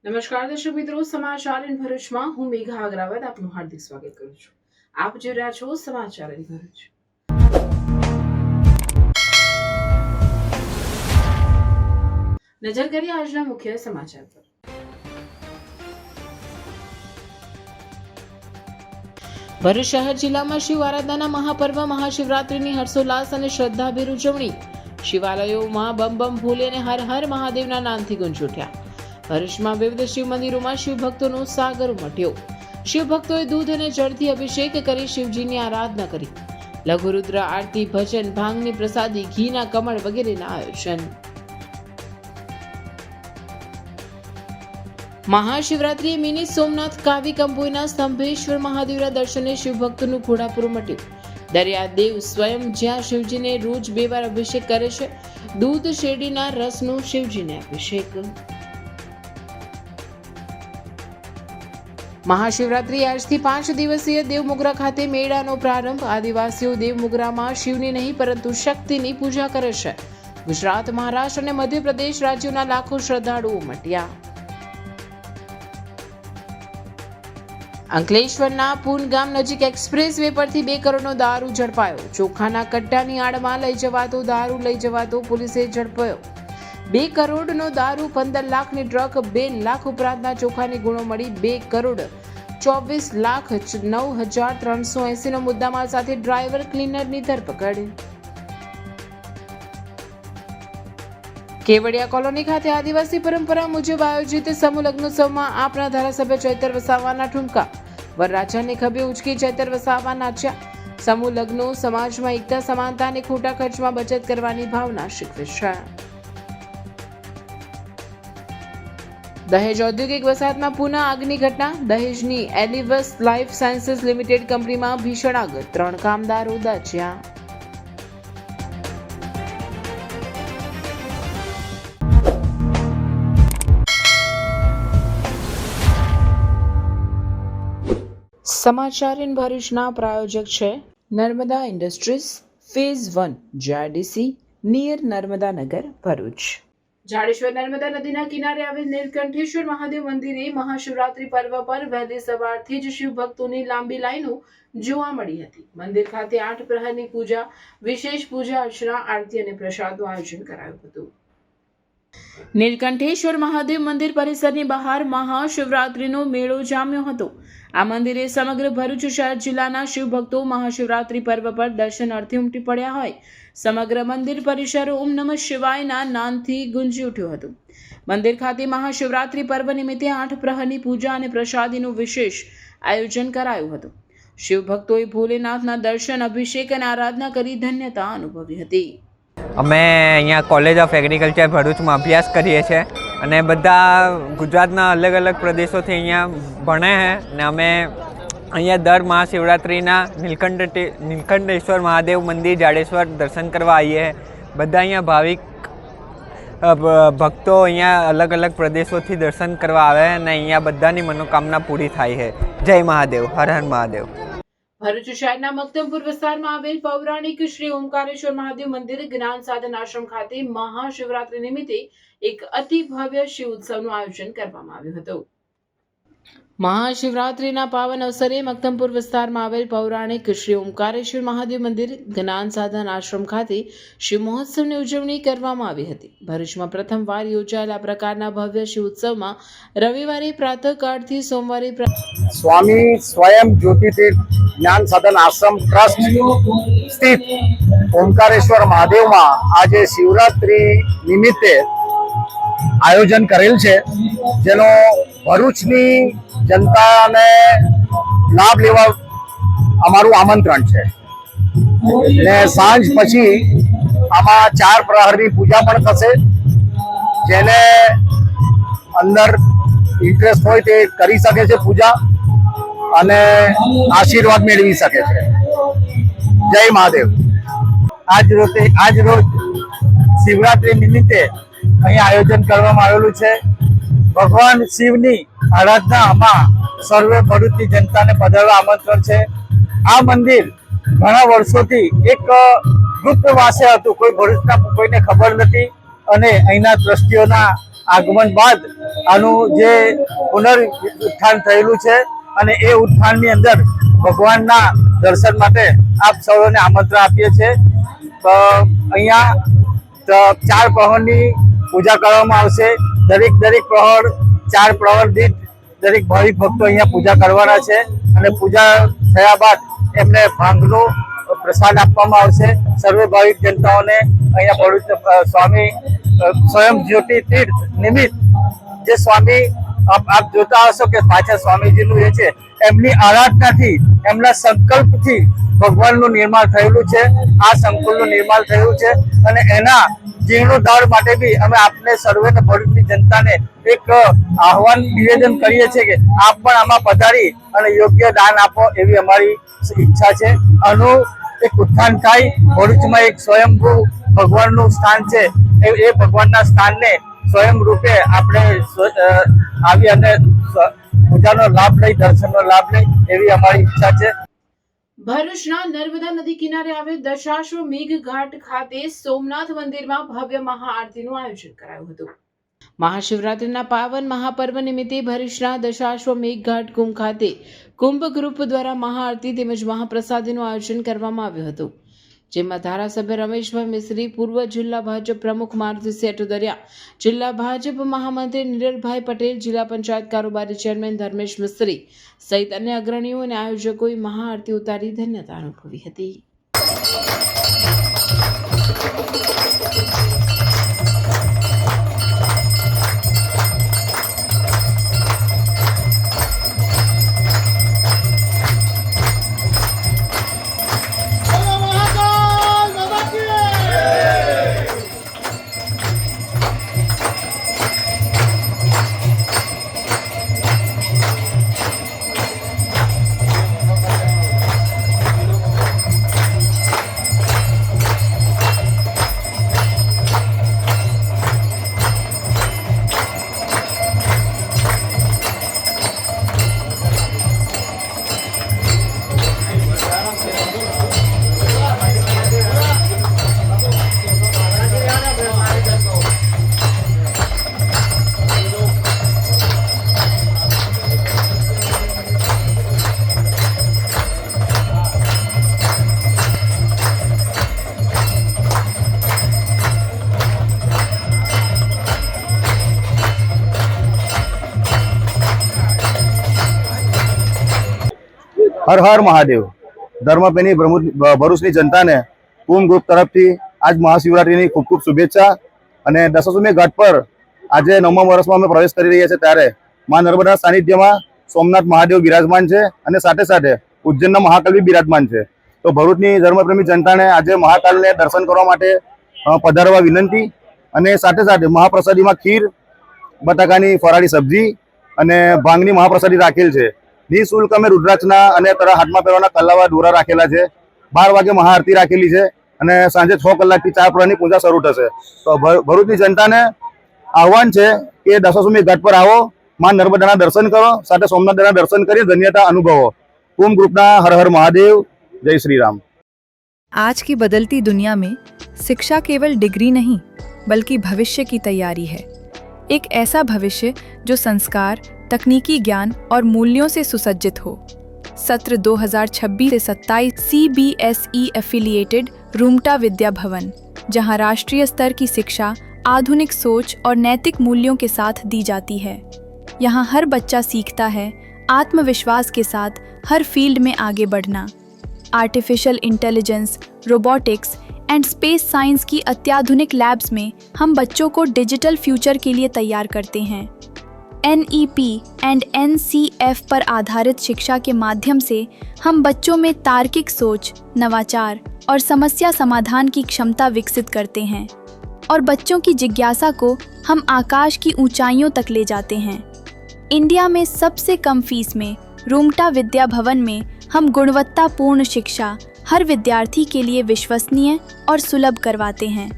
નમસ્કાર દર્શક મિત્રો, સમાચાર ઇન ભરૂચમાં હું મેઘા અગ્રવાલ આપનું હાર્દિક સ્વાગત કરું છું. આપ જોઈ રહ્યા છો સમાચાર ઇન ભરૂચ. નજર કરીએ આજના મુખ્ય સમાચાર પર. ભરૂચ શહેર જિલ્લામાં શિવ આરાધનાના મહાપર્વ મહાશિવરાત્રિની હર્ષોલ્લાસ અને શ્રદ્ધાભેર ઉજવણી. શિવાલયોમાં બમ બમ ભોલે અને હર હર મહાદેવના નામથી ગુંજી ઉઠ્યા. ભરૂચમાં વિવિધ શિવ મંદિરોમાં શિવ ભક્તોનો સાગર ઉમટ્યો. શિવ ભક્તોએ દૂધ અને જળથી અભિષેક કરી શિવજીની આરાધના કરી. લઘુરુદ્ર આરતી, ભજન, ભાંગની પ્રસાદી, ઘીના કમળ વગેરેના આયોજન. મહાશિવરાત્રીએ મિની સોમનાથ કાવી કંબોઈના સ્તંભેશ્વર મહાદેવના દર્શને શિવભક્તોનું ઘોડાપુર મટ્યું. દરિયાદેવ સ્વયં જ્યાં શિવજીને રોજ 2 વાર અભિષેક કરે છે. દૂધ શેરડીના રસનો શિવજીને અભિષેક. મહાશિવરાત્રી આજથી 5 દિવસીય દેવમોગરા ખાતે મેળાનો પ્રારંભ. આદિવાસીઓ દેવમોગરામાં શિવની નહીં પરંતુ શક્તિની પૂજા કરે છે. ગુજરાત, મહારાષ્ટ્ર અને મધ્યપ્રદેશ રાજ્યોના લાખો શ્રદ્ધાળુઓ ઉમટ્યા. અંકલેશ્વરના પૂન ગામ નજીક એક્સપ્રેસ વે પરથી 2 કરોડનો દારૂ ઝડપાયો. ચોખાના કટ્ટાની આડમાં લઈ જવાતો દારૂ લઈ જવાતો પોલીસે ઝડપાયો. 2 કરોડનો દારૂ, 15 લાખની ટ્રક, 2 લાખ ઉપરાંતના ચોખાની ગુણો મળી 2 કરોડ 24,09,380નો મુદ્દામાલ સાથે ડ્રાઈવર ક્લીનરની ધરપકડ. કેવડિયા કોલોની ખાતે આદિવાસી પરંપરા મુજબ આયોજિત સમૂહ લગ્નોત્સવમાં આપના ધારાસભ્ય ચૈતર વસાવાના ઠુમકા. વરરાજાને ખભે ઉચકી ચૈતર વસાવા નાચ્યા. સમૂહ લગ્નો સમાજમાં એકતા, સમાનતા અને ખોટા ખર્ચમાં બચત કરવાની ભાવના શીખવે છે. દહેજ ઔદ્યોગિક વસાહતમાં પુનઃ આગની ઘટના. દહેજની એલિવસ લાઈફ સાયન્સીસ લિમિટેડ કંપનીમાં ભીષણ આગ, 3 કામદારો દાઝ્યા. સમાચાર ઇન ભરૂચના પ્રાયોજક છે Narmada industries phase 1 GIDC near Narmada Nagar, Bharuch. Jadeshwar Narmada નદીના કિનારે આવેલ નીલકંઠેશ્વર મહાદેવ મંદિરે મહાશિવરાત્રી પર્વ પર વહેલી સવારથી જ શિવ ભક્તોની લાંબી લાઈનો જોવા મળી હતી. મંદિર ખાતે 8 પ્રહરની પૂજા, વિશેષ પૂજા અર્ચના, આરતી અને પ્રસાદનું આયોજન કરાયું હતું. નીલકંઠેશ્વર મહાદેવ મંદિર પરિસરની બહાર મહાશિવરાત્રીનો મેળો જામ્યો હતો. આ મંદિરે સમગ્ર ભરૂચ શહેર જિલ્લાના શિવ ભક્તો મહાશિવરાત્રી પર્વ પર દર્શન અર્થે ઉમટી પડ્યા હોય. સમગ્ર મંદિર પરિસર ઓમ નમઃ શિવાયના નાદથી ગુંજી ઉઠ્યું હતું. મંદિર ખાતે મહાશિવરાત્રી પર્વ નિમિત્તે 8 પ્રહરની પૂજા અને પ્રસાદીનું વિશેષ આયોજન કરાયું હતું. શિવ ભક્તોએ ભોલેનાથના દર્શન, અભિષેક અને આરાધના કરી ધન્યતા અનુભવી હતી. અમે અહીંયા કોલેજ ઓફ એગ્રીકલ્ચર ભરૂચમાં અભ્યાસ કરીએ છીએ અને બધા ગુજરાતના અલગ અલગ પ્રદેશોથી અહીંયા ભણે છે અને અમે અહીંયા દર મહાશિવરાત્રિના નીલકંઠેશ્વર મહાદેવ મંદિર જાડેશ્વર દર્શન કરવા આવીએ. બધા અહીંયા ભાવિક ભક્તો અહીંયા અલગ અલગ પ્રદેશોથી દર્શન કરવા આવે અને અહીંયા બધાની મનોકામના પૂરી થાય છે. જય મહાદેવ, હર હર મહાદેવ. ભરૂચ શહેરના મક્તમપુર વિસ્તારમાં આવેલ પૌરાણિક શ્રી ઓમકારેશ્વર મહાદેવ મંદિર જ્ઞાન સાધન આશ્રમ ખાતે મહાશિવરાત્રી નિમિત્તે એક અતિ ભવ્ય શિવ ઉત્સવનું આયોજન કરવામાં આવ્યું હતું. મહાશિવરાત્રીના પાવન અવસરે મક્તમપુર વિસ્તારમાં આવેલ પૌરાણિક શ્રી ઓમકારેશ્વર મહાદેવ મંદિર જ્ઞાન સાધન આશ્રમ ખાતે શિવ મહોત્સવની ઉજવણી કરવામાં આવી હતી. ભરૂચમાં પ્રથમવાર યોજાયેલા પ્રકારના ભવ્ય શિવ ઉત્સવમાં રવિવારે પ્રાતઃકાળથી સોમવારે સ્વામી સ્વયં જ્યોતિતીર્થ જ્ઞાન સાધન આશ્રમ ટ્રસ્ટ સ્થિત ઓમકારેશ્વર મહાદેવમાં આજે શિવરાત્રી નિમિત્તે આયોજન કરેલ છે, જેનો ભરૂચની જનતાને લાભ લેવા અમારું આમંત્રણ છે. ને સાંજ પછી આમાં 4 પ્રહરની પૂજા પણ થશે. જેને અંદર ઇન્ટરેસ્ટ હોય તે કરી શકે છે પૂજા અને આશીર્વાદ મેળવી શકે છે. જય મહાદેવ. આજ રોજ શિવરાત્રી નિમિત્તે અહીં આયોજન કરવામાં આવેલું છે. ભગવાન શિવની આરાધનામાં સર્વે ભરૂચની જનતાને પધારવા આમંત્રણ છે. આ મંદિર ઘણા વર્ષોથી એક ગુપ્તવાસે હતું, કોઈ ભરૂચના કોઈને ખબર નથી. અને અહીંના ટ્રસ્ટીઓના આગમન બાદ આનું જે પુનરુત્થાન થયેલું છે અને એ ઉત્થાનની અંદર ભગવાનના દર્શન માટે આપ સૌને આમંત્રણ આપીએ છીએ. અહીંયા 4 પ્રહરની પૂજા કરવામાં આવશે. દરેક પ્રહર 4 પ્રહર દીઠ દરેક ભાવિક ભક્તો અહીંયા પૂજા કરવાના છે અને પૂજા થયા બાદ એમને ભાંગનો પ્રસાદ આપવામાં આવશે. સર્વે ભાવિક જનતાઓને અહીંયા ભરૂચ સ્વામી સ્વયં જ્યોતિ તીર્થ નિમિત્ત જે સ્વામી આપ જોતા હશો કે પાછળ સ્વામીજીનું એ છે, એમની આરાધનાથી એમના સંકલ્પથી ભગવાનનું નિર્માણ થયેલું છે. આ સંકુલનું નિર્માણ થયું છે અને એના જીર્ણોદ્ધાર માટે બી અમે આપને સર્વેને ભરૂચની જનતાને એક આહવાન નિવેદન કરીએ છીએ કે આપ પણ આમાં પધારી અને યોગ્ય દાન આપો એવી અમારી ઈચ્છા છે. આનું એક ઉત્થાન થાય. ભરૂચમાં એક સ્વયંભૂ ભગવાનનું સ્થાન છે. એ ભગવાનના સ્થાનને સ્વયં રૂપે આપણે આવી અને પૂજાનો લાભ લઈ, દર્શનનો લાભ લઈ એવી અમારી ઈચ્છા છે. ભરૂચના નર્મદા નદી કિનારે આવેલ દશાશ્વમેઘ ઘાટ ખાતે સોમનાથ મંદિરમાં ભવ્ય મહાઆરતીનું આયોજન કરાયું હતું. મહાશિવરાત્રિના પાવન મહાપર્વ નિમિત્તે ભરૂચના દશાશ્વમેઘ ઘાટ કુંભ ખાતે કુંભ ગ્રુપ દ્વારા મહાઆરતી તેમજ મહાપ્રસાદીનું આયોજન કરવામાં આવ્યું હતું, જેમાં ધારાસભ્ય રમેશભાઈ મિસ્ત્રી, પૂર્વ જિલ્લા ભાજપ પ્રમુખ મારુતિ સેટુદરિયા, જિલ્લા ભાજપ મહામંત્રી નિરલભાઈ પટેલ, જિલ્લા પંચાયત કારોબારી ચેરમેન ધર્મેશ મિસ્ત્રી સહિત અન્ય અગ્રણીઓ અને આયોજકોએ મહાઆરતી ઉતારી ધન્યતા અનુભવી હતી. હર હર મહાદેવ. ધર્મપ્રેમી ભરૂચની જનતાને કુંભ ગ્રુપ તરફથી આજ મહાશિવરાત્રિની ખૂબ ખૂબ શુભેચ્છા. અને દશાશ્વમેઘ ઘાટ પર આજે 9મા વર્ષમાં અમે પ્રવેશ કરી રહ્યા છીએ ત્યારે મા નર્મદાના સાનિધ્યમાં સોમનાથ મહાદેવ બિરાજમાન છે અને સાથે સાથે ઉજ્જૈનના મહાકાલ બી બિરાજમાન છે. તો ભરૂચની ધર્મપ્રેમી જનતાને આજે મહાકાલને દર્શન કરવા માટે પધારવા વિનંતી. અને સાથે સાથે મહાપ્રસાદીમાં ખીર, બટાકાની ફરાળી સબ્જી અને ભાંગની મહાપ્રસાદી રાખેલ છે. નિઃશુલ્ક અમે રુદ્રાક્ષના અને હાથમાં પહેરવાના કલાવા દોરા રાખેલા છે. 12 વાગે મહાઆરતી રાખેલી છે અને સાંજે 6 કલાકથી 4 પ્રહરની પૂજા શરૂ થશે. તો ભરૂચની જનતાને આહવાન છે કે દશાશ્વમેઘ ઘાટ પર આવો, મા નર્મદાના દર્શન કરો, સાથે સોમનાથના દર્શન કરી ધન્યતા અનુભવો. કુંભ ગ્રુપના હર હર મહાદેવ. जय श्री राम. आज की बदलती दुनिया में शिक्षा केवल डिग्री नहीं बल्कि भविष्य की तैयारी है. एक ऐसा भविष्य जो संस्कार, तकनीकी ज्ञान और मूल्यों से सुसज्जित हो. सत्र 2026 से 27 CBSE एफिलिएटेड रूमटा विद्या भवन, जहां राष्ट्रीय स्तर की शिक्षा आधुनिक सोच और नैतिक मूल्यों के साथ दी जाती है. यहां हर बच्चा सीखता है आत्मविश्वास के साथ हर फील्ड में आगे बढ़ना. Artificial intelligence, robotics and space science की अत्याधुनिक लैब्स में हम बच्चों को डिजिटल फ्यूचर के लिए तैयार करते हैं. NEP एंड NCF पर आधारित शिक्षा के माध्यम से हम बच्चों में तार्किक सोच, नवाचार और समस्या समाधान की क्षमता विकसित करते हैं और बच्चों की जिज्ञासा को हम आकाश की ऊंचाइयों तक ले जाते हैं. इंडिया में सबसे कम फीस में रूमटा विद्या भवन में हम गुणवत्तापूर्ण शिक्षा हर विद्यार्थी के लिए विश्वसनीय और सुलभ करवाते हैं.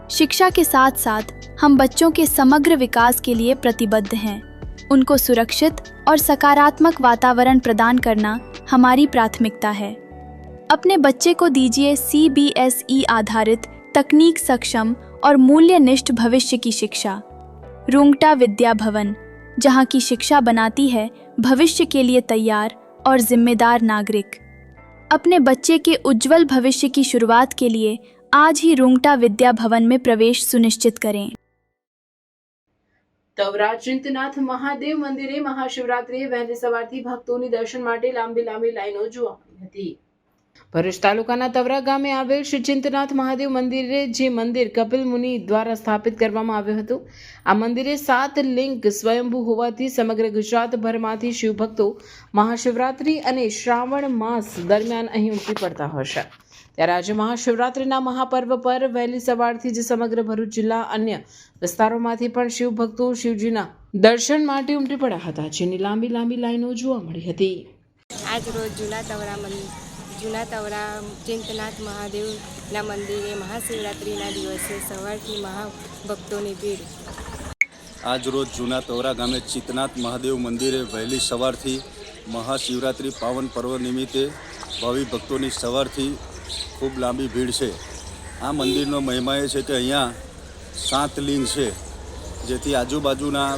शिक्षा के साथ साथ हम बच्चों के समग्र विकास के लिए प्रतिबद्ध हैं. उनको सुरक्षित और सकारात्मक वातावरण प्रदान करना हमारी प्राथमिकता है. अपने बच्चे को दीजिए CBSE आधारित तकनीक सक्षम और मूल्यनिष्ठ भविष्य की शिक्षा। रूंगटा विद्या भवन, जहाँ की शिक्षा बनाती है भविष्य के लिए तैयार और जिम्मेदार नागरिक। अपने बच्चे के उज्जवल भविष्य की शुरुआत के लिए आज ही रूंगटा विद्या भवन में प्रवेश सुनिश्चित करें। તવરા ચિંતનાથ મહાદેવ મંદિરે મહાશિવરાત્રીએ વહેલી સવારથી ભક્તોની દર્શન માટે લાંબી લાઈનો જોવા મળી હતી. ભરૂચ તાલુકાના તવરા ગામે આવેલ શ્રી ચિંતનાથ મહાદેવ મંદિરે, જે મંદિર કપિલ મુનિ દ્વારા સ્થાપિત કરવામાં આવ્યું હતું, આ મંદિરે 7 લિંગ સ્વયંભૂ હોવાથી સમગ્ર ગુજરાતભરમાંથી શિવભક્તો મહાશિવરાત્રી અને શ્રાવણ માસ દરમિયાન અહીં ઉમટી પડતા હશે. ત્યારે આજે મહાશિવરાત્રિના મહાપર્વ પર વહેલી સવારથી જ સમગ્ર ભરૂચ જિલ્લા અન્ય વિસ્તારોમાંથી પણ શિવભક્તો શિવજીના દર્શન માટે ઉમટી પડ્યા હતા, જેની લાંબી લાઈનો જોવા મળી હતી. આજ રોજ જૂના તવરા ચિંતનાથ મહાદેવના મંદિરે મહાશિવરાત્રિના દિવસે સવારથી મહાભક્તોની ભીડ. આજ રોજ જૂના તવરા ગામે ચિંતનાથ મહાદેવ મંદિરે વહેલી સવારથી મહાશિવરાત્રિ પાવન પર્વ નિમિત્તે ભાવિ ભક્તોની સવારથી ખૂબ લાંબી ભીડ છે. આ મંદિરનો મહિમા એ છે કે અહીંયા 7 લિંગ છે, જેથી આજુબાજુના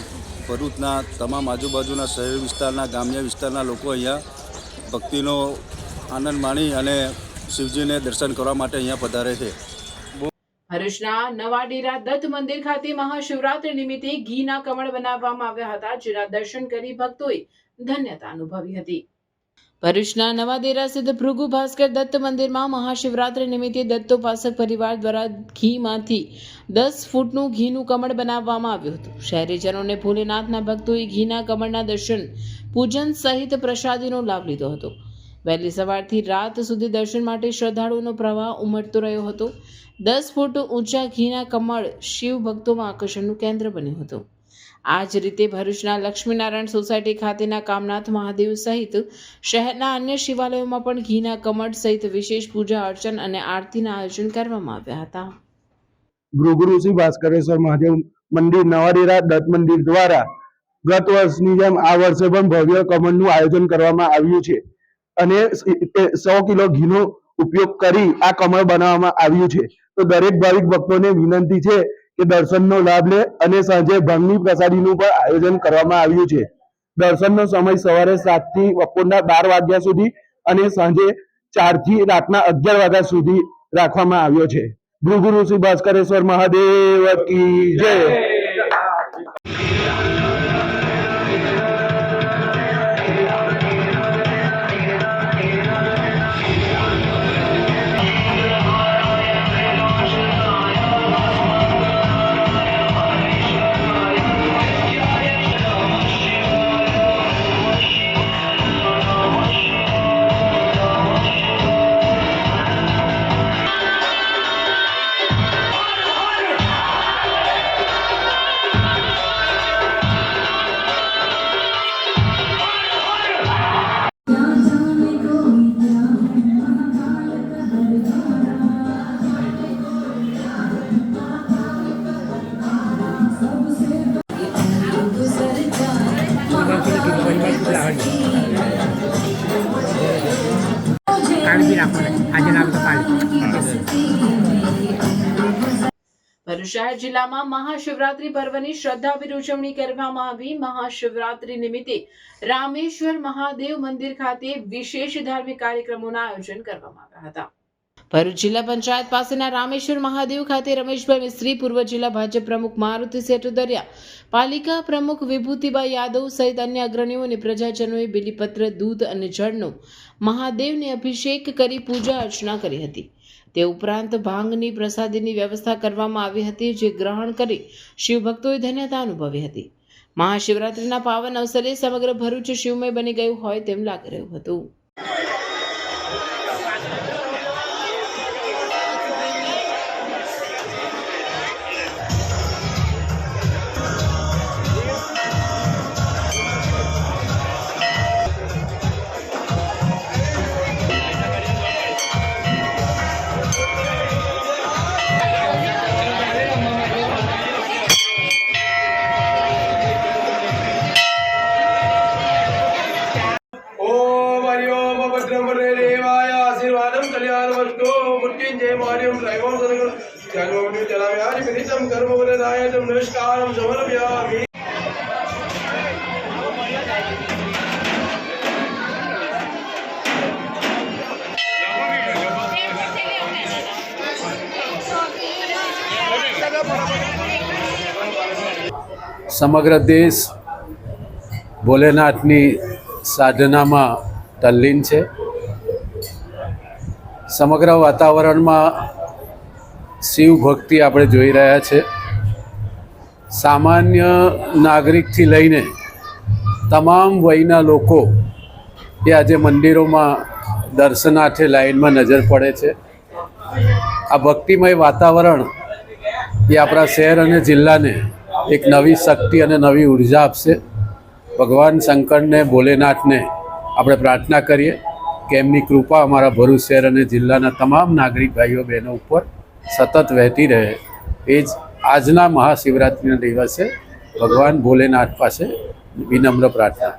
ભરૂચના તમામ આજુબાજુના શહેર વિસ્તારના, ગામ્ય વિસ્તારના લોકો અહીંયા ભક્તિનો આનંદ માણી અને શિવજીને દર્શન કરવા માટે અહીંયા પધારે છે. ભરૂચના નવાડેરા દત્ત મંદિર ખાતે મહાશિવરાત્રી નિમિત્તે ઘીના કમળ બનાવવામાં આવ્યા હતા, જેના દર્શન કરી ભક્તોએ ધન્યતા અનુભવી હતી. ભરૂચના નવાદેરા સ્થિત ભૃગુ ભાસ્કર દત્ત મંદિરમાં મહાશિવરાત્રી નિમિત્તે દત્તોપાસક પરિવાર દ્વારા ઘીમાંથી 10 ફૂટનું ઘીનું કમળ બનાવવામાં આવ્યું હતું. શહેરીજનોને ભોલેનાથના ભક્તોએ ઘીના કમળના દર્શન, પૂજન સહિત પ્રસાદીનો લાભ લીધો હતો. વહેલી સવારથી રાત સુધી દર્શન માટે શ્રદ્ધાળુઓનો પ્રવાહ ઉમટતો રહ્યો હતો. 10 ફૂટ ઊંચા ઘીના કમળ શિવ ભક્તોમાં આકર્ષણનું કેન્દ્ર બન્યું હતું. આ જ રીતે ભરૂચના લક્ષ્મીનારાયણ સોસાયટી ખાતેના કામનાથ મહાદેવ સહિત શહેરના અન્ય શિવાલયોમાં પણ ઘીના કમળ સહિત વિશેષ પૂજા અર્ચન અને આરતીના આયોજન કરવામાં આવ્યા હતા. ભૃગુ શ્રી ભાસ્કરેશ્વર મહાદેવ મંદિર નવાડેરા દત્ત મંદિર દ્વારા ગત વર્ષની જેમ આ વર્ષે પણ ભવ્ય કમળનું આયોજન કરવામાં આવ્યું છે અને 100 કિલો ઘીનો ઉપયોગ કરી આ કમળ બનાવવામાં આવ્યું છે. તો દરેક ભાવિક ભક્તોને વિનંતી છે કે દર્શનનો લાભ લે અને સાંજે ભાંગની પ્રસાદીનું પણ આયોજન કરવામાં આવ્યું છે. દર્શનનો સમય સવારે 7 થી બપોરના 12 વાગ્યા સુધી અને સાંજે 4 થી રાતના 11 વાગ્યા સુધી રાખવામાં આવ્યો છે. ભૃગુ શ્રી ભાસ્કરેશ્વર મહાદેવ કી જય. ભરૂચ શહેર જિલ્લામાં મહાશિવરાત્રી પર્વની શ્રદ્ધાભેર ઉજવણી કરવામાં આવી. મહાશિવરાત્રી નિમિત્તે રામેશ્વર મહાદેવ મંદિર ખાતે વિશેષ ધાર્મિક કાર્યક્રમોના આયોજન કરવામાં આવ્યા હતા. ભરૂચ જિલ્લા પંચાયત પાસેના રામેશ્વર મહાદેવ ખાતે રમેશભાઈ મિસ્ત્રી, પૂર્વ જિલ્લા ભાજપ પ્રમુખ મારુતિ સેટુદરિયા, પાલિકા પ્રમુખ વિભૂતિભાઈ યાદવ સહિત અન્ય અગ્રણીઓ અને પ્રજાજનોએ બિલીપત્ર, દૂધ અને જળનો મહાદેવને અભિષેક કરી પૂજા અર્ચના કરી હતી. તે ઉપરાંત ભાંગની પ્રસાદીની વ્યવસ્થા કરવામાં આવી હતી, જે ગ્રહણ કરી શિવભક્તોએ ધન્યતા અનુભવી હતી. મહાશિવરાત્રીના પાવન અવસરે સમગ્ર ભરૂચ શિવમય બની ગયું હોય તેમ લાગી રહ્યું હતું. जय मार्यम त्रैवं सर्वं जन्मनि चलामि विदितं कर्मवरदायं नमस्कारं समर्पयामि। સમગ્ર દેશ ભોલેનાથની સાધનામાં તલ્લીન છે. સમગ્ર વાતાવરણમાં શિવ ભક્તિ આપણે જોઈ રહ્યા છે. સામાન્ય નાગરિકથી લઈને તમામ વયના લોકો એ આજે મંદિરોમાં દર્શનાર્થે લાઈનમાં નજર પડે છે. આ ભક્તિમય વાતાવરણ એ આપણા શહેર અને જિલ્લાને એક નવી શક્તિ અને નવી ઉર્જા આપશે. ભગવાન શંકરને, ભોલેનાથને આપણે પ્રાર્થના કરીએ કે એમની કૃપા અમારા ભરૂચ શહેર અને જિલ્લાના તમામ નાગરિક ભાઈઓ બહેનો ઉપર સતત વહેતી રહે. એ જ આજના મહાશિવરાત્રિના દિવસે ભગવાન ભોલેનાથ પાસે વિનમ્ર પ્રાર્થના.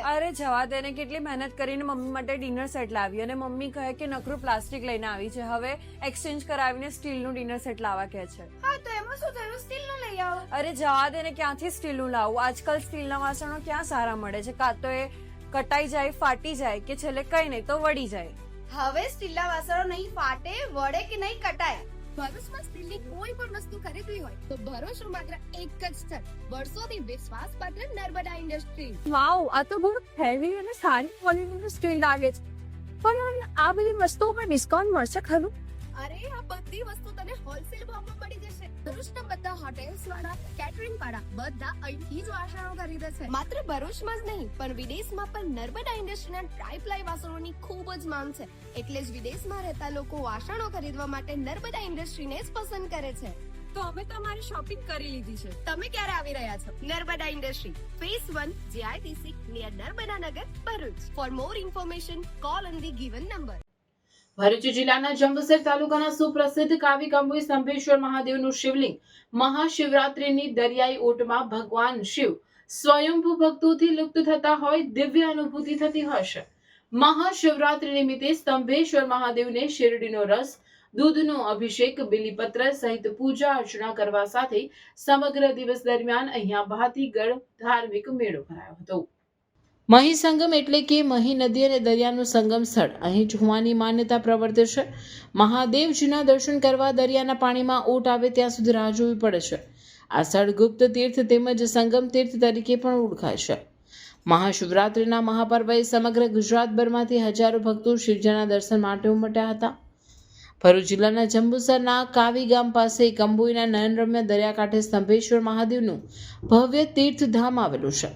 અરે જવા દે ને, કેટલી મહેનત કરીને મમ્મી માટે ડિનર સેટ લાવી અને મમ્મી કહે કે નકરું પ્લાસ્ટિક લઈને આવી છે, હવે એક્સચેન્જ કરાવીને સ્ટીલનું ડિનર સેટ લાવવા કહે છે. હા તો એમાં શું થયું, સ્ટીલનું લઈ આવો. અરે જવા દે ને, ક્યાંથી સ્ટીલનું લાવું? આજકાલ સ્ટીલના વાસણો ક્યાં સારા મળે છે? કાં તો એ કટાઈ જાય, ફાટી જાય, કે છેલ્લે કઈ નહીં તો વળી જાય. હવે સ્ટીલના વાસણો નહીં ફાટે, વળે કે નહીં કટાય. ભરૂચમાં સ્ટીલની કોઈ પણ વસ્તુ ખરીદવી હોય તો ભરૂચનું માત્ર એક જ સ્થળ, વર્ષોથી વિશ્વાસપાત્ર નર્મદા ઇન્ડસ્ટ્રી. વાવ, આ તો બહુ હેવી અને સારી ક્વોલિટીનું સ્ટીલ લાગે છે. પણ આ બધી વસ્તુઓ પર ડિસ્કાઉન્ટ મળશે ખરું? અરે આ બધી વસ્તુ તને હોલસેલ ભાવમાં મળી જશે. ભરૂચના બધા હોટેલ્સ વાળા, કેટરિંગ વાળા બધા અહીંથી જ વાસણો ખરીદે છે. માત્ર ભરૂચમાં જ નહીં પણ વિદેશમાં પણ નર્મદા ઇન્ડસ્ટ્રીના ટ્રાય-પ્લાય વાસણોની ખૂબ જ માંગ છે. એટલે જ વિદેશમાં રહેતા લોકો વાસણો ખરીદવા માટે નર્મદા ઇન્ડસ્ટ્રીને જ પસંદ કરે છે. તો અમે તમારી શોપિંગ કરી લીધી છે. તમે ક્યારે આવી રહ્યા છો? Narmada industry phase 1 JITC near Narmada Nagar, Bharuch. For more information call on the given number. Bharuch જિલ્લાના જંબુસર તાલુકાના સુપ્રસિદ્ધ કાવી કંબોઈ સ્તંભેશ્વર મહાદેવનું શિવલિંગ મહાશિવરાત્રિની દરિયાઈ ઓટમાં ભગવાન શિવ સ્વયંભૂ ભક્તોથી લુપ્ત થતા હોય દિવ્ય અનુભૂતિ થતી હશે. મહાશિવરાત્રિ નિમિત્તે સ્તંભેશ્વર મહાદેવને શેરડીનો રસ, દૂધનો અભિષેક, બિલીપત્ર સહિત પૂજા અર્ચના કરવા સાથે સમગ્ર દિવસ દરમિયાન અહીંયા ભાતીગળ ધાર્મિક મેળો ભરાયો હતો. મહી સંગમ એટલે કે મહી નદી અને દરિયાનું સંગમ સ્થળ અહીં જોવાની માન્યતા પ્રવર્તે છે. મહાદેવજીના દર્શન કરવા દરિયાના પાણીમાં ઓટ આવે ત્યાં સુધી રાહ જોવી પડે છે. આ સ્થળ ગુપ્ત તીર્થ તેમજ સંગમ તીર્થ તરીકે પણ ઓળખાય છે. મહાશિવરાત્રિના મહાપર્વએ સમગ્ર ગુજરાતભરમાંથી હજારો ભક્તો શિવજીના દર્શન માટે ઉમટ્યા હતા. ભરૂચ જિલ્લાના જંબુસરના કાવી ગામ પાસે કંબોઈના નયનરમ્ય દરિયાકાંઠે સ્તંભેશ્વર મહાદેવનું ભવ્ય તીર્થધામ આવેલું છે.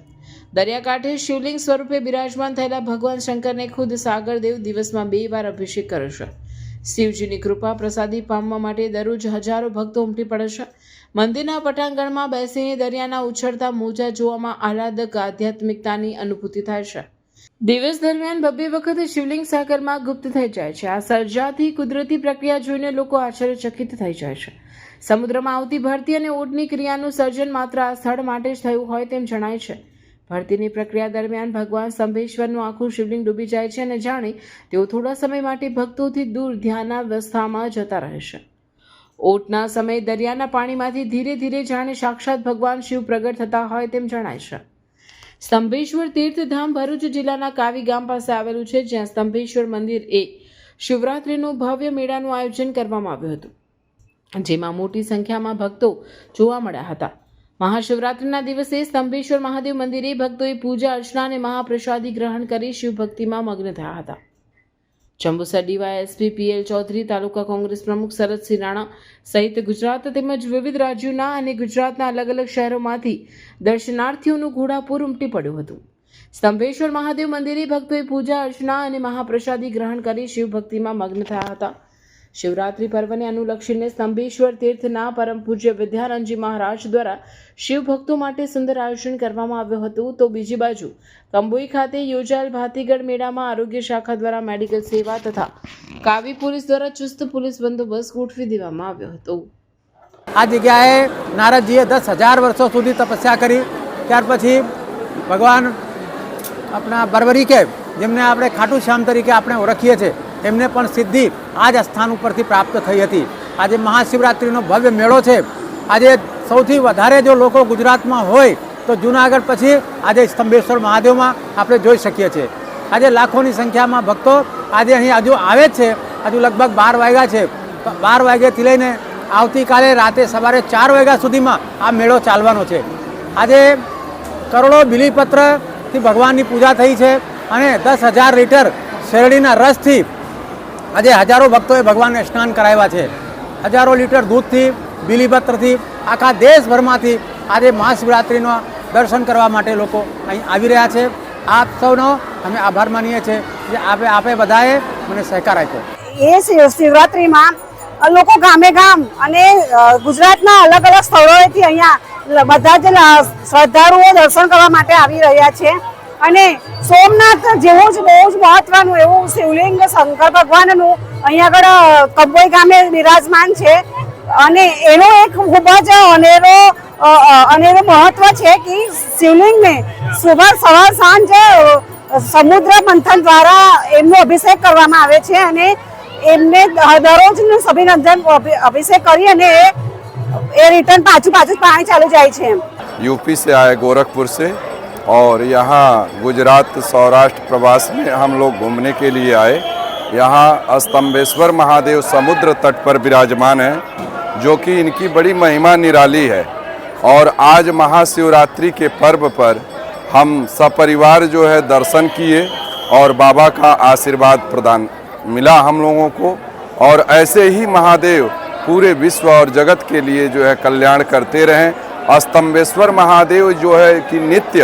દરિયાકાંઠે શિવલિંગ સ્વરૂપે બિરાજમાન થયેલા ભગવાન શંકરને ખુદ સાગરદેવ દિવસમાં 2 વાર અભિષેક કરે છે. શિવજીની કૃપા પ્રસાદી પામવા માટે દરરોજ હજારો ભક્તો ઉમટી પડે છે. મંદિરના પટાંગણમાં બેસીને દરિયાના ઉછળતા મોજા જોવામાં આહલાદક આધ્યાત્મિકતાની અનુભૂતિ થાય છે. દિવસ દરમિયાન 2 વખત શિવલિંગ સાગરમાં ગુપ્ત થઈ જાય છે. આ સર્જાતી કુદરતી પ્રક્રિયા જોઈને લોકો આશ્ચર્યચકિત થઈ જાય છે. સમુદ્રમાં આવતી ભરતી અને ઓટની ક્રિયાનું સર્જન માત્ર આ સ્થળ માટે જ થયું હોય તેમ જણાય છે. ભરતીની પ્રક્રિયા દરમિયાન ભગવાન સ્તંભેશ્વરનું આખું શિવલિંગ ડૂબી જાય છે અને જાણે તેઓ થોડા સમય માટે ભક્તોથી દૂર ધ્યાનાવસ્થામાં જતા રહે છે. ઓટના સમયે દરિયાના પાણીમાંથી ધીરે ધીરે જાણે સાક્ષાત ભગવાન શિવ પ્રગટ થતા હોય તેમ જણાય છે. સ્તંભેશ્વર તીર્થધામ ભરૂચ જિલ્લાના કાવી ગામ પાસે આવેલું છે, જ્યાં સ્તંભેશ્વર મંદિર એ શિવરાત્રિનું ભવ્ય મેળાનું આયોજન કરવામાં આવ્યું હતું, જેમાં મોટી સંખ્યામાં ભક્તો જોવા મળ્યા હતા. મહાશિવરાત્રિના દિવસે સ્તંભેશ્વર મહાદેવ મંદિરે ભક્તોએ પૂજા અર્ચના અને મહાપ્રસાદી ગ્રહણ કરી શિવભક્તિમાં મગ્ન થયા હતા. જંબુસર ડીવાયએસપી PL ચૌધરી, તાલુકા કોંગ્રેસ પ્રમુખ શરદસિંહ રાણા સહિત ગુજરાત તેમજ વિવિધ રાજ્યોના અને ગુજરાતના અલગ અલગ શહેરોમાંથી દર્શનાર્થીઓનું ઘોડાપૂર ઉમટી પડ્યું હતું. સ્તંભેશ્વર મહાદેવ મંદિરે ભક્તોએ પૂજા અર્ચના અને મહાપ્રસાદી ગ્રહણ કરી શિવભક્તિમાં મગ્ન થયા હતા. શિવરાત્રિ પર્વને અનુલક્ષીને સ્તંભેશ્વર તીર્થના પરમ પૂજ્ય વિદ્યાનંદજી મહારાજ દ્વારા શિવભક્તો માટે સુંદર આયોજન કરવામાં આવ્યું હતું. તો બીજી બાજુ કંબોઈ ખાતે યોજાયેલ ભાતીગળ મેળામાં આરોગ્ય શાખા દ્વારા મેડિકલ સેવા તથા કાવી પોલીસ દ્વારા ચુસ્ત પોલીસ બંદોબસ્ત ગોઠવી દેવામાં આવ્યો હતો. આ જગ્યાએ નારદજીએ 10,000 વર્ષો સુધી તપસ્યા કરી. ત્યાર પછી ભગવાન આપણા બરબરી કે જેમને આપણે ખાટુ શ્યામ તરીકે આપણે ઓળખીએ છીએ, એમને પણ સિદ્ધિ આ જ સ્થાન ઉપરથી પ્રાપ્ત થઈ હતી. આજે મહાશિવરાત્રિનો ભવ્ય મેળો છે. આજે સૌથી વધારે જો લોકો ગુજરાતમાં હોય તો જૂનાગઢ પછી આજે સ્તંભેશ્વર મહાદેવમાં આપણે જોઈ શકીએ છીએ. આજે લાખોની સંખ્યામાં ભક્તો આજે અહીં હજુ આવે જ છે. હજુ લગભગ 12 વાગ્યા છે. 12 વાગ્યાથી લઈને આવતીકાલે રાતે સવારે 4 વાગ્યા સુધીમાં આ મેળો ચાલવાનો છે. આજે કરોડો બિલીપત્રથી ભગવાનની પૂજા થઈ છે અને 10,000 લીટર શેરડીના રસથી આજે હજારો ભક્તોએ ભગવાનને સ્નાન કરાવ્યા છે. હજારો લીટર દૂધથી, બિલીપત્રથી આખા દેશભરમાંથી આજે મહાશિવરાત્રિનો દર્શન કરવા માટે લોકો અહીં આવી રહ્યા છે. આપ સૌનો અમે આભાર માનીએ છીએ જે આપે બધાએ મને સહકાર આપ્યો. એ શિવરાત્રિમાં લોકો ગામે ગામ અને ગુજરાતના અલગ અલગ સ્થળોએથી અહીંયા બધા જ શ્રદ્ધાળુઓ દર્શન કરવા માટે આવી રહ્યા છે. અને સોમનાથ જેવું જ બહુ જ મહત્વનું એવું શિવલિંગ શંકર ભગવાનનું અહીંયા આગળ કંબોઈ ગામે બિરાજમાન છે. અને એનો એક ખૂબ જ અનેરો મહત્વ છે કે શિવલિંગને સવાર સાંજ સમુદ્ર મંથન દ્વારા એમનો અભિષેક કરવામાં આવે છે અને એમને દરરોજ અભિનંદન અભિષેક કરી અને એ રિટર્ન પાછું પાણી ચાલુ જાય છે. यूपी से आए गोरखपुर से और यहाँ गुजरात सौराष्ट्र प्रवास में हम लोग घूमने के लिए आए. यहाँ स्तंभेश्वर महादेव समुद्र तट पर विराजमान हैं जो कि इनकी बड़ी महिमा निराली है. और आज महाशिवरात्रि के पर्व पर हम सपरिवार जो है दर्शन किए और बाबा का आशीर्वाद प्रदान मिला हम लोगों को. और ऐसे ही महादेव पूरे विश्व और जगत के लिए जो है कल्याण करते रहें. स्तंभेश्वर महादेव जो है कि नित्य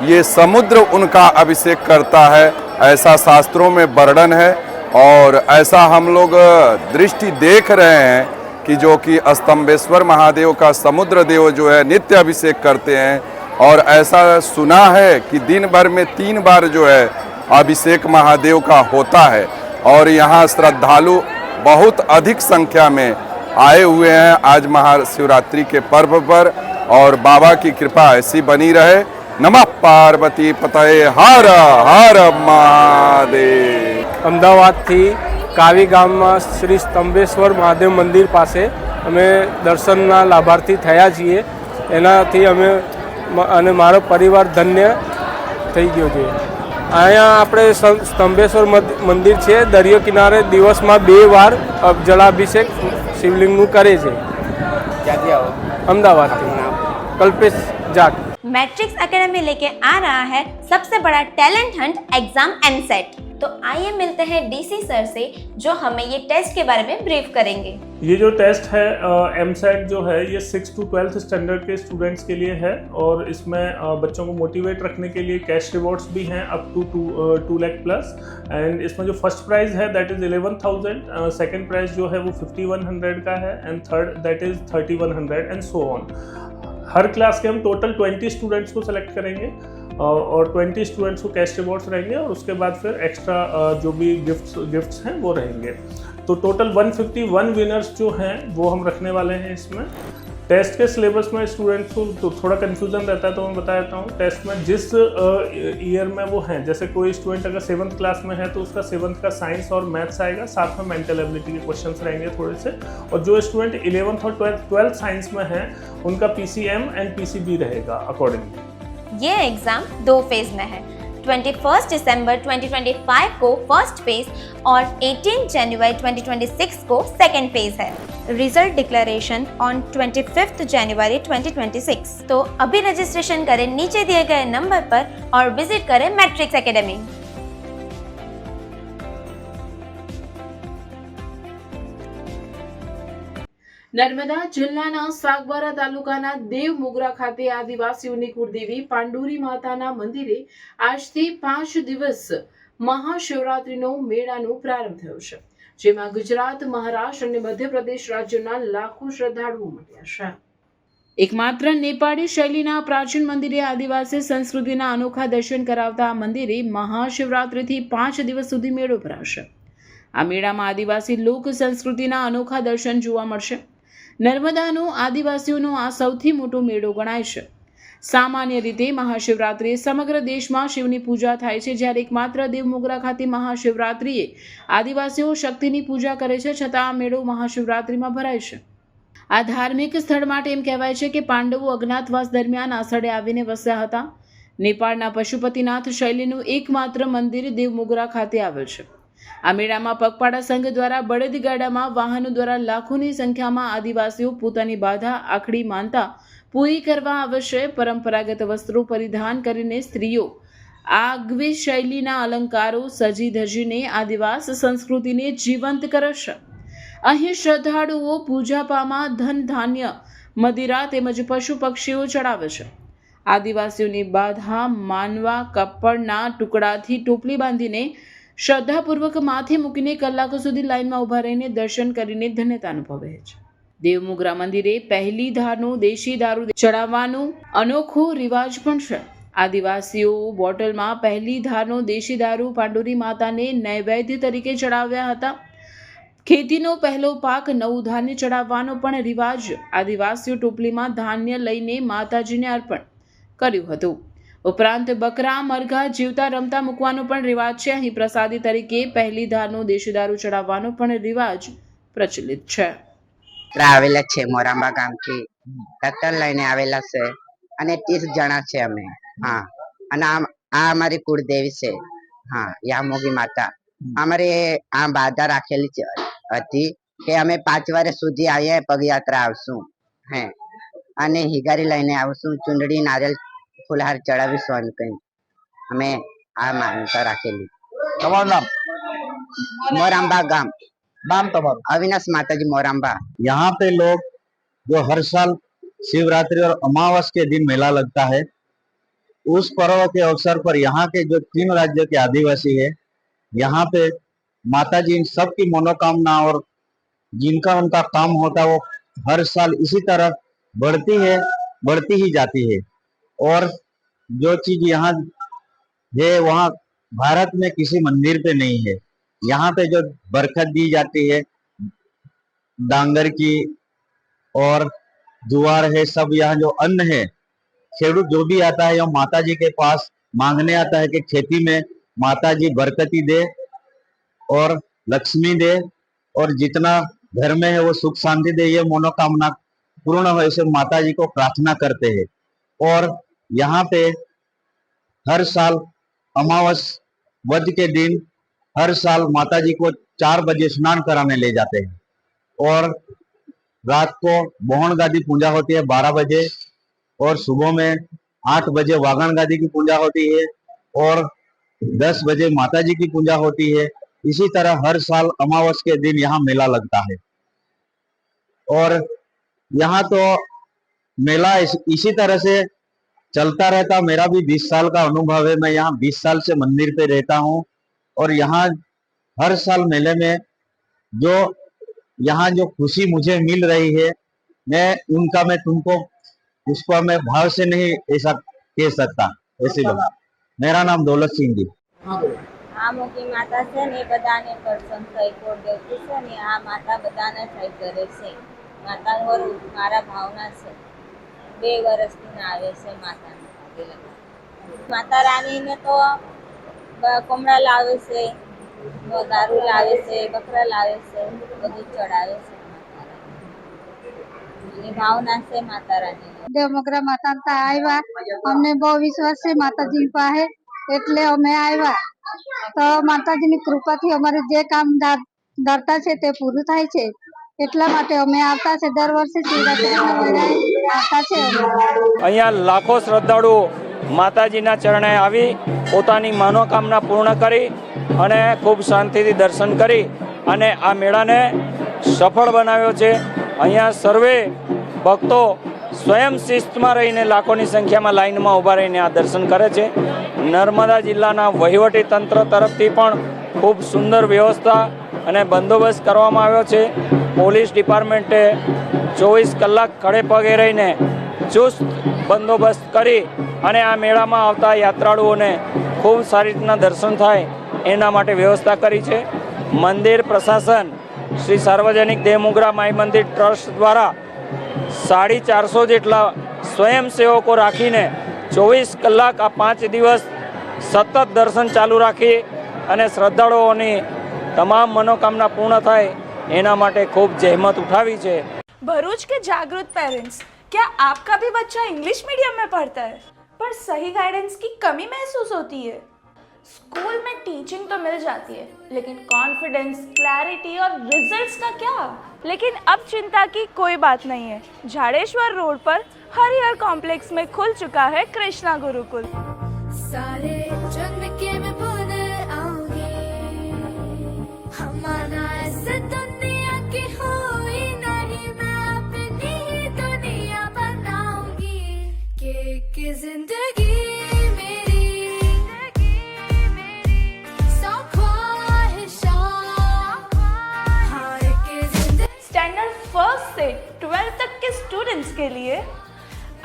ये समुद्र उनका अभिषेक करता है, ऐसा शास्त्रों में वर्णन है. और ऐसा हम लोग दृष्टि देख रहे हैं कि जो कि स्तंभेश्वर महादेव का समुद्र देव जो है नित्य अभिषेक करते हैं. और ऐसा सुना है कि दिन भर में 3 बार जो है अभिषेक महादेव का होता है. और यहाँ श्रद्धालु बहुत अधिक संख्या में आए हुए हैं आज महाशिवरात्रि के पर्व पर. और बाबा की कृपा ऐसी बनी रहे. नमः पार्वती पतये हर हर महादेव. અમદાવાદથી કાવી ગામમાં શ્રી સ્તંભેશ્વર મહાદેવ મંદિર પાસે અમે દર્શનના લાભાર્થી થયા છીએ. એનાથી અમે અને મારો પરિવાર ધન્ય થઈ ગયો છે. અહીંયા આપણે સ્તંભેશ્વર મંદિર છે, દરિયો કિનારે દિવસમાં 2 વાર જળાભિષેક શિવલિંગનું કરે છે. ક્યાંથી આવો? અમદાવાદથી. कल्पेश जाट. मैट्रिक्स एकेडमी लेके आ रहा है सबसे बड़ा टैलेंट हंट एग्जाम एमसेट. तो आइए मिलते हैं डीसी सर से जो हमें ये टेस्ट के बारे में ब्रीफ करेंगे. ये जो टेस्ट है एमसेट जो है ये 6 to 12th स्टैंडर्ड के स्टूडेंट्स के लिए है. और इसमें बच्चों को मोटिवेट रखने के लिए कैश रिवॉर्ड्स भी हैं up to 2 lakh plus. And इसमें जो फर्स्ट प्राइज़ है दैट इज़ 11,000, सेकेंड प्राइज़ जो है वो 5,100 का है and third that is 3,100 and so on. हर क्लास के हम टोटल 20 स्टूडेंट्स को सेलेक्ट करेंगे और 20 स्टूडेंट्स को कैश रिवॉर्ड्स रहेंगे और उसके बाद फिर एक्स्ट्रा जो भी गिफ्ट्स हैं वो रहेंगे. तो टोटल 151 विनर्स जो हैं वो हम रखने वाले हैं इसमें. टेस्ट के सिलेबस में स्टूडेंट्स को तो थोड़ा कन्फ्यूज़न रहता है तो मैं बता देता हूँ. टेस्ट में जिस ईयर में वो हैं, जैसे कोई स्टूडेंट अगर 7th क्लास में है तो उसका 7th का साइंस और मैथ्स आएगा, साथ में मेंटल एबिलिटी के क्वेश्चंस रहेंगे थोड़े से. और जो स्टूडेंट 11th और 12th साइंस में हैं उनका PCM एंड PCB रहेगा अकॉर्डिंगली. ये एग्जाम 2 फेज में है. 21 दिसंबर 2025 को फर्स्ट फेज और 18 जनवरी 2026 को सेकेंड फेज है. रिजल्ट डिक्लेरेशन ऑन 25 जनवरी 2026. तो अभी रजिस्ट्रेशन करें नीचे दिए गए नंबर पर और विजिट करें मैट्रिक्स एकेडमी. નર્મદા જિલ્લાના સાગબારા તાલુકાના દેવમોગરા ખાતે આદિવાસીઓની કુળદેવી પાંડુરી માતાના મંદિરે આજથી 5 દિવસ મહાશિવરાત્રિનો મેળાનો પ્રારંભ થયો છે, જેમાં ગુજરાત, મહારાષ્ટ્ર અને મધ્યપ્રદેશ રાજ્યોના લાખો શ્રદ્ધાળુઓ ઉમટ્યા છે. એકમાત્ર નેપાળી શૈલીના પ્રાચીન મંદિરે આદિવાસી સંસ્કૃતિના અનોખા દર્શન કરાવતા આ મંદિરે મહાશિવરાત્રિથી 5 દિવસ સુધી મેળો ભરાશે. આ મેળામાં આદિવાસી લોક સંસ્કૃતિના અનોખા દર્શન જોવા મળશે. નર્મદાનો આદિવાસીઓનો આ સૌથી મોટો મેળો ગણાય છે. સામાન્ય રીતે મહાશિવરાત્રિએ સમગ્ર દેશમાં શિવની પૂજા થાય છે, જ્યારે એકમાત્ર દેવમોગરા ખાતે મહાશિવરાત્રિએ આદિવાસીઓ શક્તિની પૂજા કરે છે, છતાં આ મેળો મહાશિવરાત્રિમાં ભરાય છે. આ ધાર્મિક સ્થળ માટે એમ કહેવાય છે કે પાંડવો અજ્ઞાતવાસ દરમિયાન આ સ્થળે આવીને વસ્યા હતા. નેપાળના પશુપતિનાથ શૈલીનું એકમાત્ર મંદિર દેવમોગરા ખાતે આવેલ છે. આ મેળામાં પગપાળા સંઘ દ્વારા બળદગાડામાં વાહનો દ્વારા લાખોની સંખ્યામાં આદિવાસીઓ પોતાની બાધા આખડી માનતા પૂરી કરવા આવે છે. પરંપરાગત વસ્ત્રો પરિધાન કરીને સ્ત્રીઓ આગવી શૈલીના અલંકારો સજી ધજીને આદિવાસ સંસ્કૃતિને જીવંત કરે છે. અહીં શ્રદ્ધાળુઓ પૂજાપામાં ધન ધાન્ય મદિરા તેમજ પશુ પક્ષીઓ ચડાવે છે. આદિવાસીઓની બાધા માનવા કપડના ટુકડાથી ટોપલી બાંધીને શ્રદ્ધાપૂર્વક માથે મૂકીને કલાકો સુધી લાઈનમાં ઊભા રહીને દર્શન કરીને ધન્યતા અનુભવે છે. દેવમોગરા મંદિરે પહેલી ધારનો દેશી દારૂ ચડાવવાનો અનોખો રિવાજ પણ છે. આદિવાસીઓ બોટલમાં પહેલી ધારનો દેશી દારૂ પાંડોરી માતાને નૈવેદ્ય તરીકે ચડાવ્યા હતા. ખેતીનો પહેલો પાક નવું ધાન્ય ચડાવવાનો પણ રિવાજ આદિવાસીઓ ટોપલીમાં ધાન્ય લઈને માતાજીને અર્પણ કર્યું હતું. ઉપરાંત બકરા મરઘા જીવતા રમતા મૂકવાનો પણ રિવાજ છે. અહીં પ્રસાદી તરીકે પહેલી ધારનો દેશી દારૂ ચડાવવાનો પણ રિવાજ પ્રચલિત છે. આવેલા છે મોરાંબા ગામથી ટ્રેક્ટર લઈને આવેલા છે અને 30 જણા છે અમે. હા, અને આ અમારી કુળદેવી છે. હા, યામોગી માતા. અમારે આ બાધા રાખેલી હતી કે અમે 5 વર્ષ સુધી આવીએ પગયાત્રા આવશું. હે, અને હિગારી લઈને આવશું, ચુંદડી નારિયેળ ફુલહાર ચડાવીશું અને કઈ અમે આ માન્યતા રાખેલી. તમારું નામ? मोरंबा गांव. नाम तुम्हारा? अविनाश माताजी मोरंबा. यहाँ पे लोग जो हर साल शिवरात्रि और अमावस के दिन मेला लगता है, उस पर्व के अवसर पर यहाँ के जो 3 राज्य के आदिवासी है, यहाँ पे माता जी सबकी मनोकामना और जिनका उनका काम होता है वो हर साल इसी तरह बढ़ती ही जाती है. और जो चीज यहाँ है वहाँ भारत में किसी मंदिर पे नहीं है. यहाँ पे जो बरकत दी जाती है डांगर की और जुआर है, सब यहाँ जो अन्न है, खेडूत जो भी आता है माता जी के पास मांगने आता है कि खेती में माता जी बरकती दे और लक्ष्मी दे और जितना घर में है वो सुख शांति दे, ये मनोकामना पूर्ण हो, ऐसे माता जी को प्रार्थना करते हैं. और यहाँ पे हर साल अमावस वध के दिन हर साल माता जी को 4 बजे स्नान कराने ले जाते हैं और रात को बोहन गादी पूजा होती है 12 बजे और सुबह में 8 बजे वागण गादी की पूजा होती है और 10 बजे माता जी की पूजा होती है. इसी तरह हर साल अमावस के दिन यहाँ मेला लगता है और यहाँ तो मेला इसी तरह से चलता रहता. मेरा भी 20 साल का अनुभव है. मैं यहाँ 20 साल से मंदिर पे रहता हूँ और यहाँ हर साल मेले में जो यहाँ जो खुशी मुझे मिल रही है, मैं तुमको उसको मैं भाव से नहीं ऐसा कह सकता. ऐसी बात. मेरा नाम दौलत सिंह जी. આ મોટી માતા છે ને એ બધાને દર્શન થઈ કોળદેવતી છે ને આ માતા બધાને થઈ કરે છે. માતાનો મારા ભાવના છે. 2 વર્ષથી આવે છે માતાને. માતા રાણીને તો કોમળા લાવે છે, દારૂ લાવે છે, બકરા લાવે છે, બધું ચડાવે છે. એની ભાવના છે માતા રાણી. દેવમોગરા માતા આવ્યા, અમને બહુ વિશ્વાસ છે માતાજી પાસે, એટલે અમે આવ્યા. તો માતાજીની કૃપાથી અમારે જે કામ ધરતા છે તે પૂરું થાય છે. એટલા માટે અમે આવતા છે. દર વર્ષે શિવરાત્રીના વેળાએ આવતા છે. અહીંયા લાખો શ્રદ્ધાળુઓ માતાજીના ચરણે આવી પોતાની મનોકામના પૂર્ણ કરી અને ખૂબ શાંતિથી દર્શન કરી અને આ મેળાને સફળ બનાવ્યો છે. અહીંયા સર્વે ભક્તો સ્વયં શિસ્તમાં રહીને લાખોની સંખ્યામાં લાઈનમાં ઊભા રહીને આ દર્શન કરે છે. નર્મદા જિલ્લાના વહીવટી તંત્ર તરફથી પણ ખૂબ સુંદર વ્યવસ્થા અને બંદોબસ્ત કરવામાં આવ્યો છે. પોલીસ ડિપાર્ટમેન્ટે 24 કલાક ખડે પગે રહીને ચુસ્ત બંદોબસ્ત કરી અને આ મેળામાં આવતા યાત્રાળુઓને ખૂબ સારી રીતના દર્શન થાય એના માટે વ્યવસ્થા કરી છે. મંદિર પ્રશાસન શ્રી સાર્વજનિક દેવમોગરા માઈ મંદિર ટ્રસ્ટ દ્વારા 450 જેટલા સ્વયંસેવકો રાખીને 24 કલાક આ 5 દિવસ સતત દર્શન ચાલુ રાખી અને શ્રદ્ધાળુઓની તમામ મનોકામના પૂર્ણ થાય એના માટે ખૂબ જહેમત उठावी है। भरूच के जागरूक पेरेंट्स, क्या आपका भी बच्चा इंग्लिश मीडियम में पढ़ता है पर सही गाइडेंस की कमी महसूस होती है? स्कूल में टीचिंग तो मिल जाती है लेकिन कॉन्फिडेंस, क्लैरिटी और रिजल्ट्स का क्या? लेकिन अब चिंता की कोई बात नहीं है। झाड़ेश्वर रोड पर हरिहर कॉम्प्लेक्स में खुल चुका है कृष्णा गुरुकुल। सारे जन्म के मैं भूल आऊंगी, हमारा ऐसे दुनिया की हुई नहीं, मैं अपनी ही दुनिया बनाऊंगी कि जिंदगी स्टैंडर्ड फर्स्ट से 12th तक के स्टूडेंट्स के लिए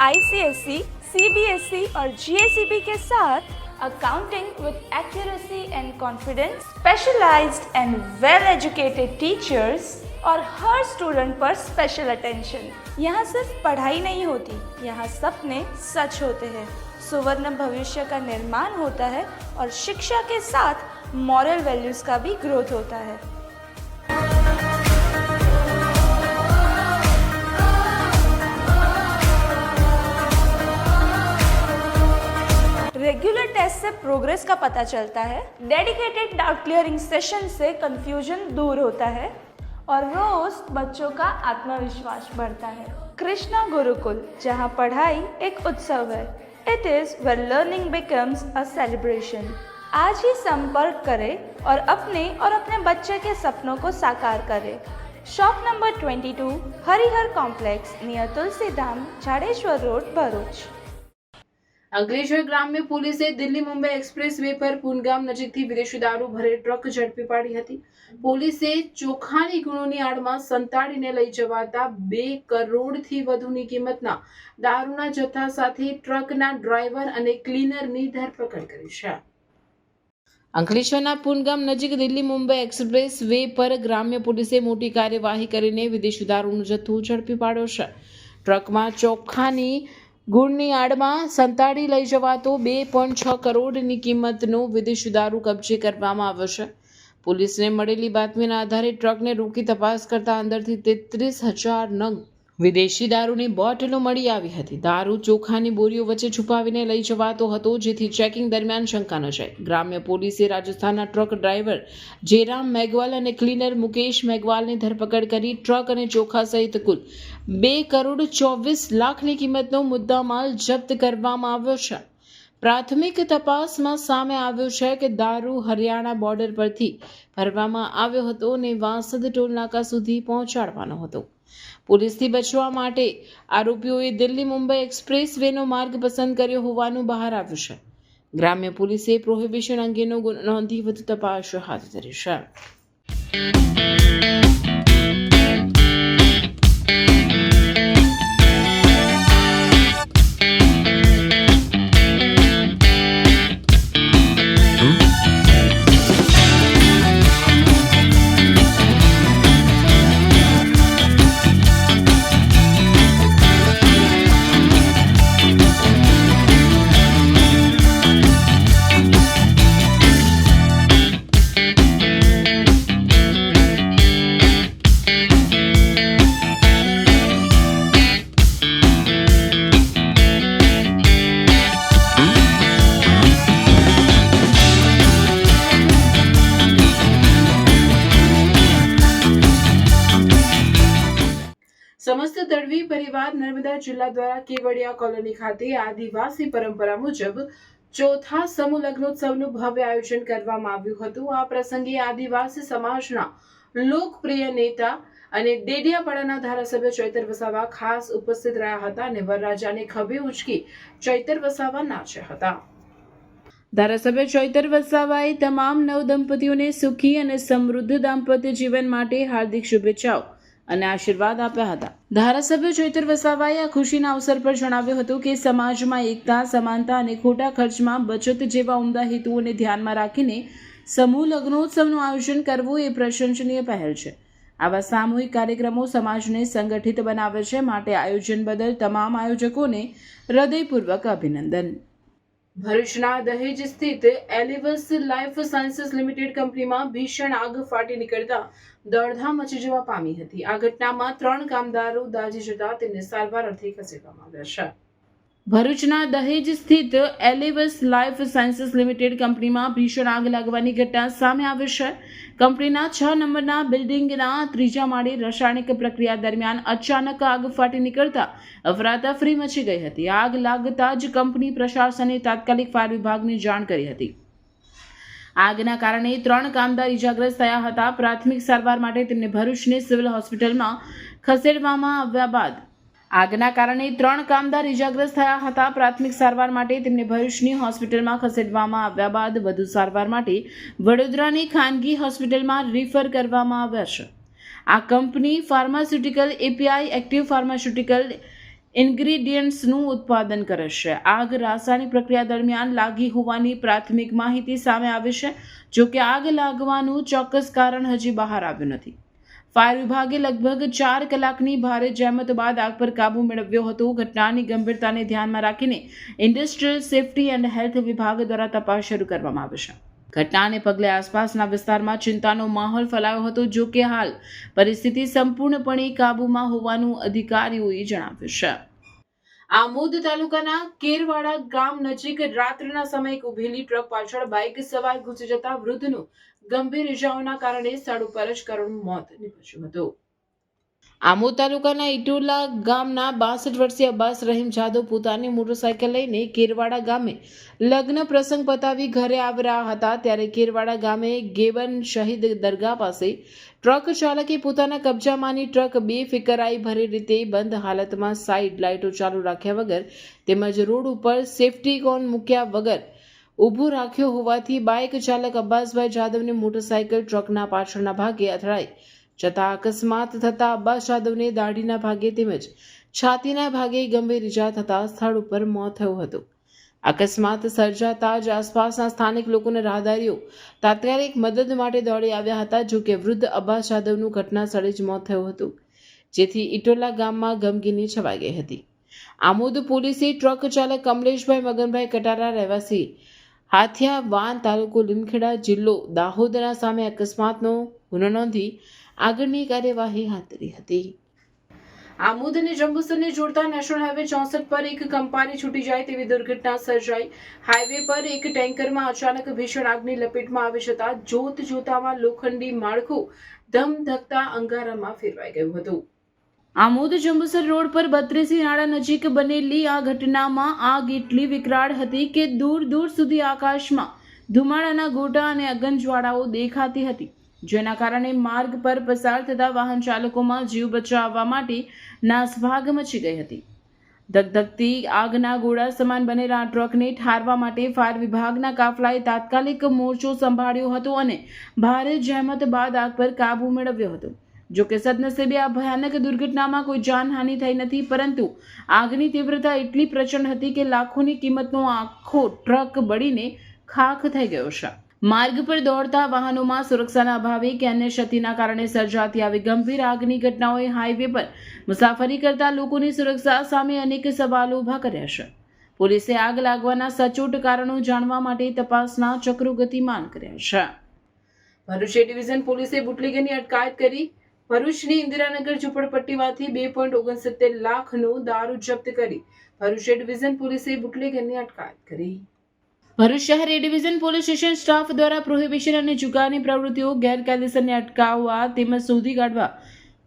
ICSE, CBSE और GSEB के साथ accounting with accuracy and confidence, specialised and well educated teachers और हर स्टूडेंट पर स्पेशल अटेंशन। यहाँ सिर्फ पढ़ाई नहीं होती, यहाँ सपने सच होते हैं। सुवर्ण भविष्य का निर्माण होता है और शिक्षा के साथ मॉरल वैल्यूज़ का भी ग्रोथ होता है। रेगुलर टेस्ट से प्रोग्रेस का पता चलता है, डेडिकेटेड डाउट क्लियरिंग सेशन से कंफ्यूजन दूर होता है और रोज बच्चों का आत्मविश्वास बढ़ता है। कृष्णा गुरुकुल, जहां पढ़ाई एक उत्सव है। It is where learning becomes a celebration. आज ही संपर्क करें और अपने बच्चे के सपनों को साकार करें। Shop number 22, Harihar complex, near Tulsidham, Jhareshwar road, Bharuch. Ankleshwar ગ્રામ્ય પોલીસે દિલ્હી મુંબઈ એક્સપ્રેસ વે પર પૂનગામ નજીકથી વિદેશી દારૂ ભરેલ ટ્રક ઝડપી પાડી હતી। પોલીસે ચોખાની ગુણોની આડમાં સંતાડીને લઈ જવાતા 2 કરોડથી વધુની કિંમતના દારૂના જથ્થા સાથે ટ્રકના ડ્રાઈવર અને ક્લીનરની ધરપકડ કરી છે। અંકલેશ્વરના પૂનગામ નજીક દિલ્હી મુંબઈ એક્સપ્રેસ વે પર ગ્રામ્ય પોલીસે મોટી કાર્યવાહી કરીને વિદેશી દારૂનો જથ્થો ઝડપી પાડ્યો છે। ટ્રકમાં ચોખાની ગુણની આડમાં સંતાડી લઈ જવાતો 2.6 કરોડની કિંમતનો વિદેશી દારૂ કબજે કરવામાં આવ્યો છે। પોલીસને મળેલી બાતમીના આધારે ટ્રકને રોકી તપાસ કરતા અંદરથી 33,000 નંગ વિદેશી દારૂની બોટલો મળી આવી હતી। દારૂ ચોખાની બોરીઓ વચ્ચે છુપાવીને લઈ જવાતો હતો, જેથી ચેકિંગ દરમિયાન શંકા ન જાય। ગ્રામ્ય પોલીસે રાજસ્થાનના ટ્રક ડ્રાઈવર જેરામ મેઘવાલ અને ક્લીનર મુકેશ મેઘવાલની ધરપકડ કરી ટ્રક અને ચોખા સહિત કુલ 2,24,00,000ની કિંમતનો મુદ્દામાલ જપ્ત કરવામાં આવ્યો છે। પ્રાથમિક તપાસમાં સામે આવ્યું છે કે દારૂ હરિયાણા બોર્ડર પરથી ભરવામાં આવ્યો હતો અને વાંસદ ટોલ નાકા સુધી પહોંચાડવાનો હતો। પોલીસથી બચવા માટે આરોપીઓએ દિલ્હી મુંબઈ એક્સપ્રેસ વેનો માર્ગ પસંદ કર્યો હોવાનું બહાર આવ્યું છે। ગ્રામ્ય પોલીસે પ્રોહિબિશન અંગેનો ગુનો નોંધી વધુ તપાસ હાથ ધરી છે। સમસ્ત તડવી પરિવાર નર્મદા જિલ્લા દ્વારા કેવડિયા કોલોની ખાતે આદિવાસી પરંપરા મુજબ ચોથા સમૂહ લગ્નોત્સવનું ભવ્ય આયોજન કરવામાં આવ્યું હતું। આ પ્રસંગે આદિવાસી સમાજના લોકપ્રિય નેતા અને ડેડિયાપાડાના ધારાસભ્ય ચૈતર વસાવા ખાસ ઉપસ્થિત રહ્યા હતા અને વરરાજાને ખભે ઉંચકી ચૈતર વસાવા નાચ્યા હતા। ધારાસભ્ય ચૈતર વસાવાએ તમામ નવદંપતીઓને સુખી અને સમૃદ્ધ દાંપત્ય જીવન માટે હાર્દિક શુભેચ્છાઓ અને આશીર્વાદ આપ્યા હતા। ધારાસભ્ય ચૈતર વસાવાએ આ ખુશીના અવસર પર જણાવ્યું હતું કે સમાજમાં એકતા, સમાનતા અને ખોટા ખર્ચમાં બચત જેવા ઉમદા હેતુઓને ધ્યાનમાં રાખીને સમૂહ લગ્નોત્સવનું આયોજન કરવું એ પ્રશંસનીય પહેલ છે। આવા સામૂહિક કાર્યક્રમો સમાજને સંગઠિત બનાવે છે, માટે આયોજન બદલ તમામ આયોજકોને હૃદયપૂર્વક અભિનંદન. ભરૂચના દહેજ સ્થિત એલિવસ લાઈફ સાયન્સીસ લિમિટેડ કંપનીમાં ભીષણ આગ ફાટી નીકળતા દોડધામ મચી જવા પામી હતી. આ ઘટનામાં 3 કામદારો દાઝી જતા તેમને સારવાર અર્થે ખસેડવામાં આવ્યા છે. ભરૂચના દહેજ સ્થિત એલિવસ લાઈફ સાયન્સીસ લિમિટેડ કંપનીમાં ભીષણ આગ લાગવાની ઘટના સામે આવી છે. કંપનીના 6 નંબરના બિલ્ડિંગના 3જા માળે રાસાયણિક પ્રક્રિયા દરમિયાન અચાનક આગ ફાટી નીકળતા અફરાતફરી મચી ગઈ હતી. આગ લાગતા જ કંપની પ્રશાસને તાત્કાલિક ફાયર વિભાગને જાણ કરી હતી. આગના કારણે 3 કામદાર ઇજાગ્રસ્ત થયા હતા. પ્રાથમિક સારવાર માટે તેમને ભરૂચની સિવિલ હોસ્પિટલમાં ખસેડવામાં આવ્યા બાદ આગના કારણે 3 કામદાર ઇજાગ્રસ્ત થયા હતા. પ્રાથમિક સારવાર માટે તેમને ભરૂચની હોસ્પિટલમાં ખસેડવામાં આવ્યા બાદ વધુ સારવાર માટે વડોદરાની ખાનગી હોસ્પિટલમાં રિફર કરવામાં આવ્યા છે. આ company pharmaceutical API active pharmaceutical ઇન્ગ્રીડિયન્ટ્સનું ઉત્પાદન કરે છે. આગ રાસાયણિક પ્રક્રિયા દરમિયાન લાગી હોવાની પ્રાથમિક માહિતી સામે આવી છે. જોકે આગ લાગવાનું ચોક્કસ કારણ હજી બહાર આવ્યું નથી. ફાયર વિભાગે લગભગ 4 કલાકની ભારે જહેમત બાદ આગ પર કાબૂ મેળવ્યો હતો. ઘટનાની ગંભીરતાને ધ્યાનમાં રાખીને ઇન્ડસ્ટ્રીયલ સેફટી એન્ડ હેલ્થ વિભાગ દ્વારા તપાસ શરૂ કરવામાં આવી છે. ઘટનાને પગલે આસપાસના વિસ્તારમાં ચિંતાનો માહોલ ફેલાયો હતો. જો કે હાલ પરિસ્થિતિ સંપૂર્ણપણે કાબૂમાં હોવાનું અધિકારીઓએ જણાવ્યું છે. આમોદ તાલુકાના કેરવાડા ગામ નજીક રાત્રિના સમયે ઊભેલી ટ્રક પાછળ બાઇક સવાર ઘૂસી જતા વૃદ્ધનું ગંભીર ઇજાઓના કારણે સ્થળ ઉપર જ કરુણ મોત નીપજ્યું હતું. આમોદ તાલુકાના ઇટોલા ગામના 62 વર્ષીય અબ્બાસ રહીમ જાદવ પોતાની મોટરસાયકલ લઈને કેરવાડા ગામે લગ્ન પ્રસંગ પતાવી ઘરે આવી રહ્યા હતા. ત્યારે કેરવાડા ગામે ગેવન શહીદ દરગાહ પાસે ટ્રક ચાલકે પોતાના કબજામાંની ટ્રક બેફિકરાઈ ભરી રીતે બંધ હાલતમાં સાઇડ લાઇટો ચાલુ રાખ્યા વગર તેમજ રોડ ઉપર સેફટી કોન મૂક્યા વગર ઊભું રાખ્યો હોવાથી બાઇક ચાલક અબ્બાસભાઈ જાદવની મોટરસાયકલ ટ્રકના પાછળના ભાગે અથડાઈ જતા અકસ્માત થતા અબ્બાસ જાદવને દાઢીના ભાગે તેમજ છાતીના ભાગે ગંભીર ઇજા થતા સ્થળ ઉપર મોત થયું હતું. અકસ્માત સર્જાતા જ આસપાસના સ્થાનિક લોકોને રાહદારીઓ તાત્કાલિક મદદ માટે દોડી આવ્યા હતા. જો કે વૃદ્ધ અબ્બાસ જાદવનું ઘટના સ્થળે જ મોત થયું હતું, જેથી ઇટોલા ગામમાં ગમગીની છવાઈ ગઈ હતી. આમોદ પોલીસે ટ્રક ચાલક કમલેશભાઈ મગનભાઈ કટારા રહેવાસી હાથિયા વાન તાલુકો લીમખેડા જિલ્લો દાહોદના સામે અકસ્માતનો ગુનો નોંધી આગળની કાર્યવાહી હાથ ધરી હતી. આમોદ અને જંબુસરને જોડતા નેશનલ હાઈવે 64 પર એક કંપારી છૂટી જાય તેવી દુર્ઘટના સર્જાઈ. હાઈવે પર એક ટેન્કરમાં અચાનક ભીષણ આગની લપેટમાં આવી જતા જોતામાં લોખંડી માળખું ધમધકતા અંગારામાં ફેરવાઈ ગયું હતું. આમોદ જંબુસર રોડ પર 32 નાળા નજીક બનેલી આ ઘટનામાં આગ એટલી વિકરાળ હતી કે દૂર દૂર સુધી આકાશમાં ધુમાડાના ગોટા અને અગનજ્વાળાઓ દેખાતી હતી, જેના કારણે માર્ગ પર પસાર થતા વાહન ચાલકોમાં જીવ બચાવવા માટે નાસભાગ મચી ગઈ હતી. ધગધગતી આગના ગોળા સમાન બનેલા ટ્રકને ઠારવા માટે ફાયર વિભાગના કાફલાએ તાત્કાલિક મોરચો સંભાળ્યો હતો અને ભારે જહેમત બાદ આગ પર કાબૂ મેળવ્યો હતો. જોકે સદનસીબે આ ભયાનક દુર્ઘટનામાં કોઈ જાનહાનિ થઈ નથી, પરંતુ આગની તીવ્રતા એટલી પ્રચંડ હતી કે લાખોની કિંમતનો આખો ટ્રક બળીને ખાખ થઈ ગયો છે. માર્ગ પર દોડતા વાહનોમાં સુરક્ષાના અભાવે કે અન્ય ક્ષતિના કારણે સર્જાતી આવી ગંભીર આગની ઘટનાઓએ હાઈવે પર મુસાફરી કરતા લોકોની સુરક્ષા સામે અનેક સવાલો ઊભા કર્યા છે. પોલીસે આગ લાગવાના સચોટ કારણો જાણવા માટે તપાસના ચક્રો ગતિમાન કર્યા છે. ભરૂચ ડિવિઝન પોલીસે બુટલેગરની અટકાયત કરી. ભરૂચની ઇન્દિરાનગર ઝૂંપડપટ્ટીમાંથી 2.69 લાખનો દારૂ જપ્ત કરી ભરૂચ ડિવિઝન પોલીસે બુટલેગરની અટકાયત કરી. ભરૂચ શહેર એ ડિવિઝન પોલીસ સ્ટેશન સ્ટાફ દ્વારા પ્રોહિબિશન અને જુગારની પ્રવૃત્તિઓ ગેરકાયદેસરને અટકાવવા તેમજ શોધી કાઢવા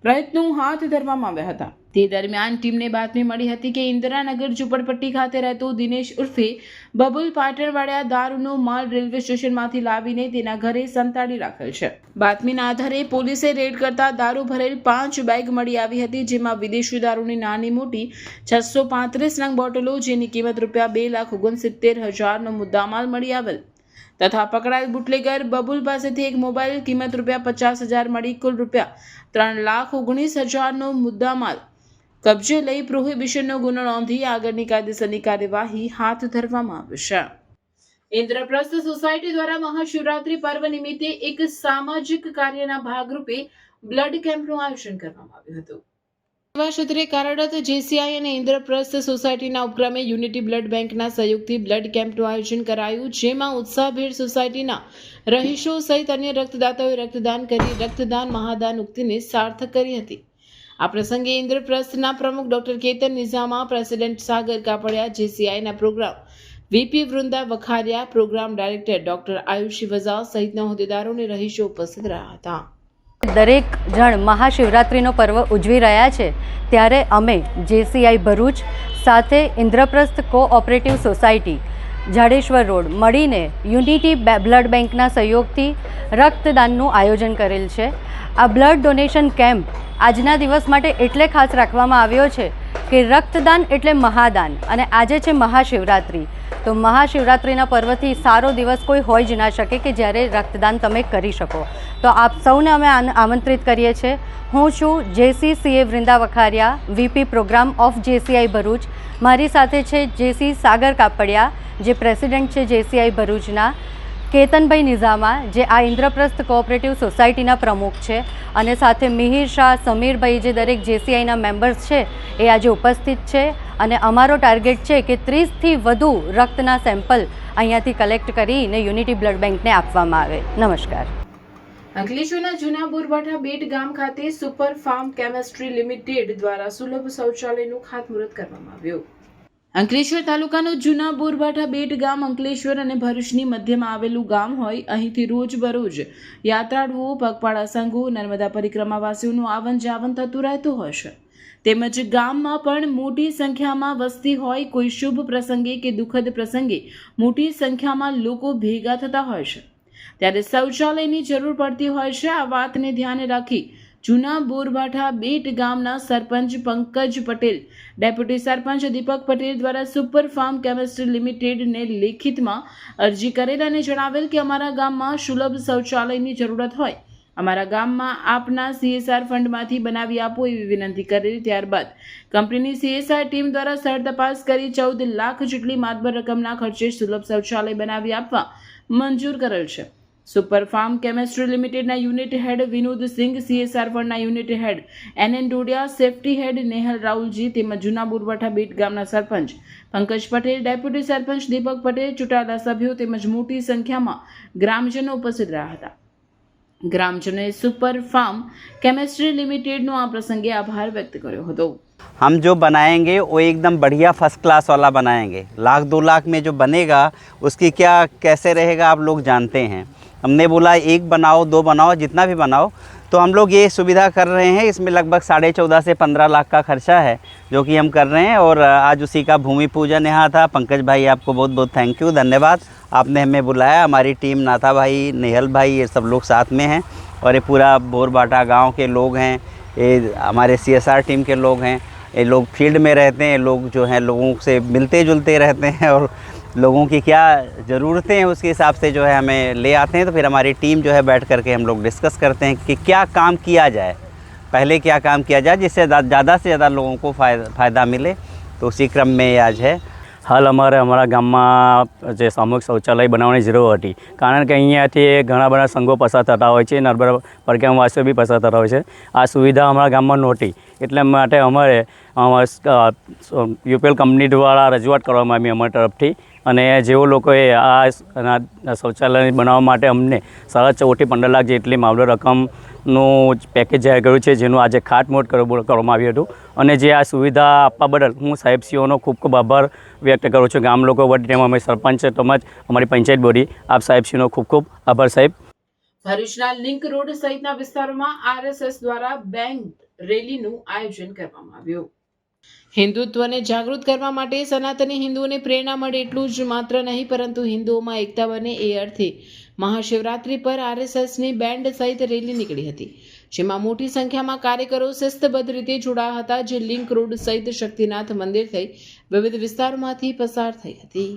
પ્રયત્નો હાથ ધરવામાં આવ્યા હતા. તે દરમિયાન ટીમને બાતમી મળી હતી કે ઇન્દિરાનગર ઝૂંપડપટ્ટી ખાતે રહેતો દિનેશ ઉર્ફે બબુલ પાટણવાડિયા દારૂનો માલ રેલવે સ્ટેશનમાંથી લાવીને તેના ઘરે સંતાડી રાખેલ છે. બાતમીના આધારે પોલીસે રેડ કરતા દારૂ ભરેલ 5 બેગ મળી આવી હતી, જેમાં વિદેશી દારૂની નાની મોટી 635 નંગ બોટલો, જેની કિંમત ₹2,69,000નો મુદ્દામાલ મળી આવેલ તથા પકડાયેલ બુટલેગર બબુલ પાસેથી એક મોબાઈલ કિંમત ₹50,000 મળી કુલ ₹3,19,000નો મુદ્દામાલ કબજે લઈ પ્રોહિબિશનનો ગુનો નોંધી આગળની કાયદેસરની કાર્યવાહી હાથ ધરવામાં આવી છે. ઇન્દ્રપ્રસ્થ સોસાયટી દ્વારા મહાશિવરાત્રી પર્વ નિમિત્તે એક સામાજિક કાર્યના ભાગરૂપે બ્લડ કેમ્પનું આયોજન કરવામાં આવ્યું હતું. સેવા ક્ષેત્રે કાર્યરત જેસીઆઈ અને ઇન્દ્રપ્રસ્થ સોસાયટીના ઉપક્રમે યુનિટી બ્લડ બેંકના સહયોગથી બ્લડ કેમ્પનું આયોજન કરાયું, જેમાં ઉત્સાહભેર સોસાયટીના રહીશો સહિત અન્ય રક્તદાતાઓએ રક્તદાન કરી રક્તદાન મહાદાન ઉક્તિને સાર્થક કરી હતી. આ પ્રસંગે ઇન્દ્રપ્રસ્થના પ્રમુખ ડોક્ટર કેતન નિઝામા, પ્રેસિડેન્ટ સાગર કાપડિયા, જેસીઆઈના program VP Vrunda Vakharia, program director doctor Ayushi Vaza સહિતના હોદ્દેદારો અને રહીશો ઉપસ્થિત રહ્યા હતા. દરેક જણ મહાશિવરાત્રિનો પર્વ ઉજવી રહ્યા છે ત્યારે અમે જેસીઆઈ ભરૂચ સાથે Indraprastha cooperative society Jadeshwar road મળીને યુનિટી બ્લડ બેંકના સહયોગથી રક્તદાનનું આયોજન કરેલ છે. આ બ્લડ ડોનેશન કેમ્પ આજના દિવસ માટે એટલે ખાસ રાખવામાં આવ્યો છે કે રક્તદાન એટલે મહાદાન અને આજે છે મહાશિવરાત્રિ. તો મહાશિવરાત્રિના પર્વથી સારો દિવસ કોઈ હોઈ જ ના શકે કે જ્યારે રક્તદાન તમે કરી શકો. તો આપ સૌને અમે આમંત્રિત કરીએ છીએ. હું છું જેસીસીએ Vrunda Vakharia, VP program of JCI Bharuch. મારી સાથે છે જેસી સાગર કાપડિયા, જે પ્રેસિડેન્ટ છે જેસીઆઈ ભરૂચના, કેતનભાઈ નિઝામા, જે આ ઇન્દ્રપ્રસ્થ કોઓપરેટિવ સોસાયટીના પ્રમુખ છે, અને સાથે મિહિર શાહ, સમીરભાઈ, જે દરેક જેસીઆઈના મેમ્બર્સ છે એ આજે ઉપસ્થિત છે. અને અમારો ટાર્ગેટ છે કે 30થી વધુ રક્તના સેમ્પલ અહીંયાથી કલેક્ટ કરીને યુનિટી બ્લડ બેંકને આપવામાં આવે. નમસ્કાર. અંકલેશ્વરના જૂના બોરબાઠા બેટ ગામ ખાતે સુપર ફાર્મ કેમેસ્ટ્રી લિમિટેડ દ્વારા સુલભ શૌચાલયનું ખાતમુહૂર્ત કરવામાં આવ્યું. અંકલેશ્વર તાલુકાનું જૂના બોરબાઠા બેટ ગામ અંકલેશ્વર અને ભરૂચની મધ્યમાં આવેલું ગામ હોય. અહીંથી રોજબરોજ યાત્રાળુઓ, પગપાળા સંઘો, નર્મદા પરિક્રમાવાસીઓનું આવન જાવન થતું રહેતું હોય છે. તેમજ ગામમાં પણ મોટી સંખ્યામાં વસ્તી હોય. કોઈ શુભ પ્રસંગે કે દુઃખદ પ્રસંગે મોટી સંખ્યામાં લોકો ભેગા થતા હોય છે, ત્યારે શૌચાલયની જરૂર પડતી હોય છે. આ વાતને ધ્યાને રાખી જૂના બોરબાઠા બેટ ગામના સરપંચ પંકજ પટેલ, ડેપ્યુટી સરપંચ દીપક પટેલ દ્વારા સુપર ફાર્મ કેમેસ્ટ્રી લિમિટેડને લેખિતમાં અરજી કરેલ અને જણાવેલ કે અમારા ગામમાં સુલભ શૌચાલયની જરૂરત હોય, અમારા ગામમાં આપના CSR ફંડમાંથી બનાવી આપો એવી વિનંતી કરેલી. ત્યારબાદ કંપનીની CSR ટીમ દ્વારા સ્થળ તપાસ કરી 14 લાખ જેટલી માતબર રકમના ખર્ચે સુલભ શૌચાલય બનાવી આપવા મંજૂર કરેલ છે. સુપર ફાર્મ કેમેસ્ટ્રી લિમિટેડના unit head Vinod Singh, CSR ફંડના unit head NN Dodiya, safety head Nehal રાહુલજી તેમજ જૂના બોરબાઠા બેટ ગામના સરપંચ પંકજ પટેલ, ડેપ્યુટી સરપંચ દીપક પટેલ, ચૂંટાયેલા સભ્યો તેમજ મોટી સંખ્યામાં ગ્રામજનો ઉપસ્થિત રહ્યા હતા. ग्रामजनों सुपर फार्म केमिस्ट्री लिमिटेड नो आ प्रसंगे आभार व्यक्त કર્યો હતો. हम जो बनाएंगे वो एकदम बढ़िया फर्स्ट क्लास वाला बनाएंगे. 1-2 लाख में जो बनेगा उसकी क्या कैसे रहेगा आप लोग जानते हैं. हमने बोला 1 बनाओ, 2 बनाओ, जितना भी बनाओ. तो हम लोग ये सुविधा कर रहे हैं. इसमें लगभग 14.5 से 15 लाख का खर्चा है जो कि हम कर रहे हैं. और आज उसी का भूमि पूजन यहाँ था. पंकज भाई आपको बहुत बहुत थैंक यू, धन्यवाद. आपने हमें बुलाया. हमारी टीम नाथा भाई, नेहल भाई, ये सब लोग साथ में हैं. और ये पूरा बोरबाठा गांव के लोग हैं, ये हमारे CSR टीम के लोग हैं. ये लोग फील्ड में रहते हैं, लोग जो हैं लोगों से मिलते जुलते रहते हैं और लोगों की क्या ज़रूरतें हैं उसके हिसाब से जो है हमें ले आते हैं. तो फिर हमारी टीम जो है बैठ करके हम लोग डिस्कस करते हैं कि क्या काम किया जाए, पहले क्या काम किया जाए जिससे ज़्यादा से ज़्यादा लोगों को फ़ायदा मिले. तो उसी क्रम में आज है. હાલ અમારા ગામમાં જે સામૂહિક શૌચાલય બનાવવાની જરૂર હતી, કારણ કે અહીંયાથી ઘણા બધા સંઘો પસાર થતા હોય છે, નર્મદા પરિક્રમાવાસીઓ બી પસાર થતા હોય છે. આ સુવિધા અમારા ગામમાં નહોતી, એટલે માટે અમારે UPL કંપની દ્વારા રજૂઆત કરવામાં આવી અમારી તરફથી. અને જેઓ લોકોએ આ શૌચાલય બનાવવા માટે અમને 14.5 થી 15 લાખ જેટલી મામલો રકમનું પેકેજ જાહેર કર્યું છે, જેનું આજે ખાતમુહૂર્ત કરવામાં આવ્યું હતું. અને જે આ સુવિધા આપવા બદલ હું સાહેબશ્રીઓનો ખૂબ ખૂબ આભાર વ્યક્ત કરું છું. ગામ લોકો વતી અમે સરપંચ તેમજ અમારી પંચાયત બોડી આપ સાહેબશ્રીનો ખૂબ ખૂબ આભાર સાહેબ. ભરૂચના લિંક રોડ સહિતના વિસ્તારોમાં RSS દ્વારા બેન્ડ રેલીનું આયોજન કરવામાં આવ્યું. હિન્દુત્વને જાગૃત કરવા માટે સનાતની હિન્દુઓને પ્રેરણા મળે એટલું જ માત્ર નહીં, પરંતુ હિન્દુઓમાં એકતા બને એ અર્થે મહાશિવરાત્રિ પર RSSની બેન્ડ સહિત રેલી નીકળી હતી, જેમાં મોટી સંખ્યામાં કાર્યકરો શિસ્તબદ્ધ રીતે જોડાયા હતા, જે લિંક રોડ સહિત શક્તિનાથ મંદિર થઈ વિવિધ વિસ્તારોમાંથી પસાર થઈ હતી.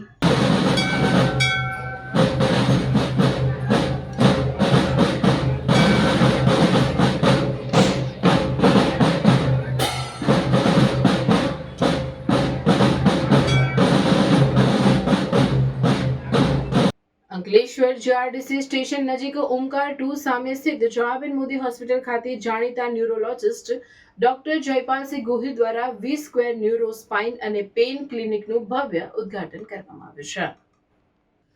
અંકલેશ્વર જીઆરડીસી સ્ટેશન નજીક ઓમકાર 2 સામે સ્થિત જવાબેન મોદી હોસ્પિટલ ખાતે જાણીતા ન્યુરોલોજિસ્ટ ડોક્ટર જયપાલસિંહ ગોહિલ દ્વારા V² ન્યુરો સ્પાઇન અને પેઇન ક્લિનિકનું ભવ્ય ઉદ્ઘાટન કરવામાં આવ્યું છે.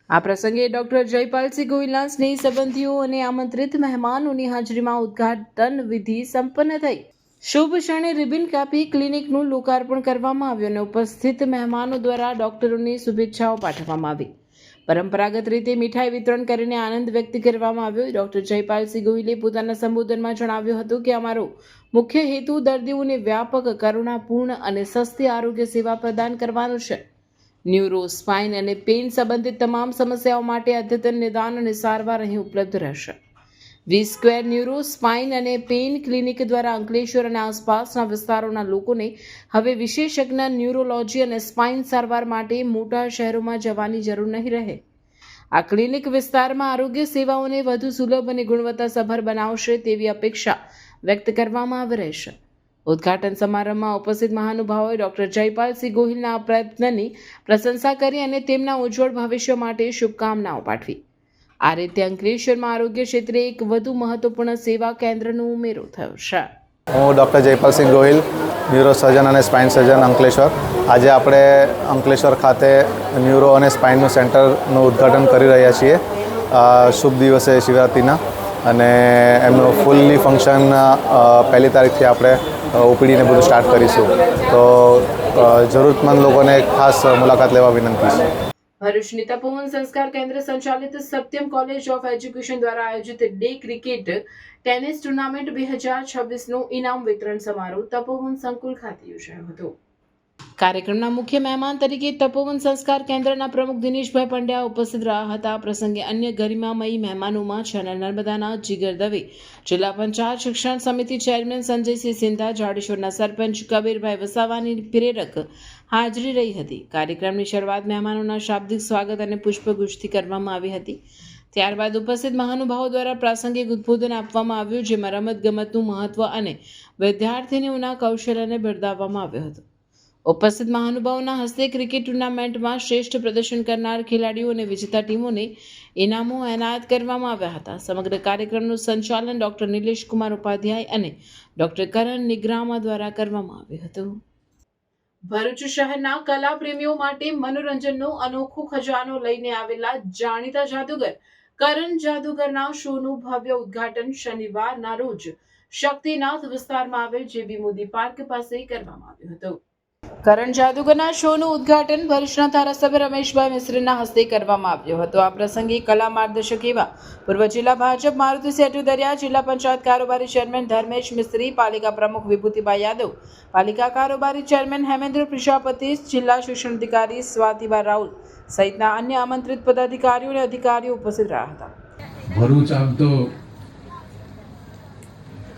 આ પ્રસંગે ડોક્ટર જયપાલસિંહ ગોહિલના સ્નેહી સંબંધીઓ અને આમંત્રિત મહેમાનોની હાજરીમાં ઉદ્ઘાટન વિધિ સંપન્ન થઈ. શુભ ક્ષણે રિબિન કાપી ક્લિનિકનું લોકાર્પણ કરવામાં આવ્યું અને ઉપસ્થિત મહેમાનો દ્વારા ડોક્ટરોની શુભેચ્છાઓ પાઠવવામાં આવી. પરંપરાગત રીતે મીઠાઈ વિતરણ કરીને આનંદ વ્યક્ત કરવામાં આવ્યો. ડોક્ટર જયપાલસિંહ ગોહિલે પોતાના સંબોધનમાં જણાવ્યું હતું કે અમારો મુખ્ય હેતુ દર્દીઓને વ્યાપક, કરુણાપૂર્ણ અને સસ્તી આરોગ્ય સેવા પ્રદાન કરવાનો છે. ન્યુરો, સ્પાઇન અને પેઇન સંબંધિત તમામ સમસ્યાઓ માટે અદ્યતન નિદાન અને સારવાર અહીં ઉપલબ્ધ રહેશે. V² ન્યુરો સ્પાઇન અને પેઇન ક્લિનિક દ્વારા અંકલેશ્વર અને આસપાસના વિસ્તારોના લોકોને હવે વિશેષજ્ઞ ન્યુરોલોજી અને સ્પાઇન સારવાર માટે મોટા શહેરોમાં જવાની જરૂર નહીં રહે. આ ક્લિનિક વિસ્તારમાં આરોગ્ય સેવાઓને વધુ સુલભ અને ગુણવત્તાસભર બનાવશે તેવી અપેક્ષા વ્યક્ત કરવામાં આવી રહી છે. ઉદ્ઘાટન સમારંભમાં ઉપસ્થિત મહાનુભાવોએ ડોક્ટર જયપાલસિંહ ગોહિલના આ પ્રયત્નની પ્રશંસા કરી અને તેમના ઉજ્જવળ ભવિષ્ય માટે શુભકામનાઓ પાઠવી. આ રીતે અંકલેશ્વરમાં આરોગ્ય ક્ષેત્રે એક વધુ મહત્વપૂર્ણ સેવા કેન્દ્રનો ઉમેરો થયો છે. હું doctor Jaypalsinh Gohil, neuro surgeon અને સ્પાઇન સર્જન અંકલેશ્વર. આજે આપણે અંકલેશ્વર ખાતે ન્યુરો અને સ્પાઇનનું સેન્ટરનું ઉદ્ઘાટન કરી રહ્યા છીએ શુભ દિવસે શિવરાત્રિના, અને એમનું ફૂલ્લી ફંક્શન 1 તારીખથી આપણે ઓપીડીને બધું સ્ટાર્ટ કરીશું. તો જરૂરતમંદ લોકોને ખાસ મુલાકાત લેવા વિનંતી છે. ભરૂચની તપોવન સંસ્કાર કેન્દ્ર સંચાલિત સત્યમ કોલેજ ઓફ એજ્યુકેશન દ્વારા આયોજિત ડે ક્રિકેટ ટેનિસ ટુર્નામેન્ટ 2026નો ઇનામ વિતરણ સમારોહ તપોવન સંકુલ ખાતે યોજાયો હતો. કાર્યક્રમના મુખ્ય મહેમાન તરીકે તપોવન સંસ્કાર કેન્દ્રના પ્રમુખ દિનેશભાઈ પંડ્યા ઉપસ્થિત રહ્યા હતા. આ પ્રસંગે અન્ય ગરિમામયી મહેમાનોમાં ચેનલ નર્મદાના જીગર દવે, જિલ્લા પંચાયત શિક્ષણ સમિતિ ચેરમેન સંજયસિંહ સિંધા, જાડેશ્વરના સરપંચ કબીરભાઈ વસાવાની પ્રેરક હાજરી રહી હતી. કાર્યક્રમની શરૂઆત મહેમાનોના શાબ્દિક સ્વાગત અને પુષ્પગુચ્છથી કરવામાં આવી હતી. ત્યારબાદ ઉપસ્થિત મહાનુભાવો દ્વારા પ્રાસંગિક ઉદ્બોધન આપવામાં આવ્યું, જેમાં રમતગમતનું મહત્વ અને વિદ્યાર્થીનીઓના કૌશલ્યને બિરદાવવામાં આવ્યો હતો. ઉપસ્થિત મહાનુભાવોના હસ્તે ક્રિકેટ ટુર્નામેન્ટમાં શ્રેષ્ઠ પ્રદર્શન કરનાર ખેલાડીઓ અને વિજેતા ટીમોને ઇનામો એનાયત કરવામાં આવ્યા હતા. સમગ્ર કાર્યક્રમનું સંચાલન ડોક્ટર નિલેશ કુમાર ઉપાધ્યાય અને ડોક્ટર કરણ નિગ્રામા દ્વારા કરવામાં આવ્યું હતું. ભરૂચ શહેરના કલા પ્રેમીઓ માટે મનોરંજનનો અનોખો ખજાનો લઈને આવેલા જાણીતા જાદુગર કરણ જાદુગરના શોનું ભવ્ય ઉદ્ઘાટન શનિવારના રોજ શક્તિનાથ વિસ્તારમાં આવેલ જેબી મોદી પાર્ક પાસે કરવામાં આવ્યું હતું. કરણ જાદુગરના શોનું ઉદ્ઘાટન ભરૂચના ધારાસભ્ય રમેશભાઈ મિસ્ત્રીના હસ્તે કરવામાં આવ્યું હતું. આ પ્રસંગે કલા માર્ગદર્શક એવા પૂર્વ જિલ્લા ભાજપ મારુતિ સેટુદરિયા, જિલ્લા પંચાયત કારોબારી ચેરમેન ધર્મેશ મિસ્ત્રી, પાલિકા પ્રમુખ વિભૂતિભાઈ યાદવ, પાલિકા કારોબારી ચેરમેન હેમેન્દ્ર પ્રજાપતિ, જિલ્લા શિક્ષણ અધિકારી સ્વાતિબા રાઉલ સહિતના અન્ય આમંત્રિત પદાધિકારીઓ અને અધિકારીઓ ઉપસ્થિત રહ્યા હતા. ભરૂચ આમ તો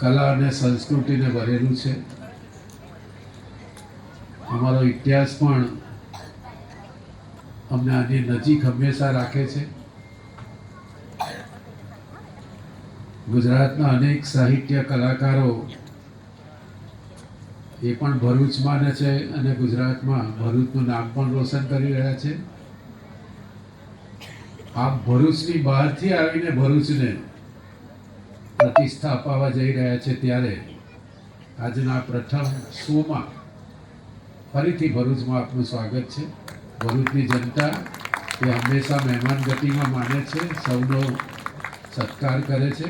કલા અને સંસ્કૃતિને ભરેલું છે. અમારો ઇતિહાસ પણ અમને આની નજીક હંમેશા રાખે છે. ગુજરાતના અનેક સાહિત્ય કલાકારો એ પણ ભરૂચમાં છે અને ગુજરાતમાં ભરૂચનું નામ પણ રોશન કરી રહ્યા છે. આપ ભરૂચની બહારથી આવીને ભરૂચને પ્રતિષ્ઠા અપાવવા જઈ રહ્યા છે, ત્યારે આજના પ્રથમ શોમાં ફરીથી ભરૂચમાં આપનું સ્વાગત છે. ભરૂચની જનતા એ હંમેશા મહેમાન ગતિમાં માને છે, સૌનો સત્કાર કરે છે.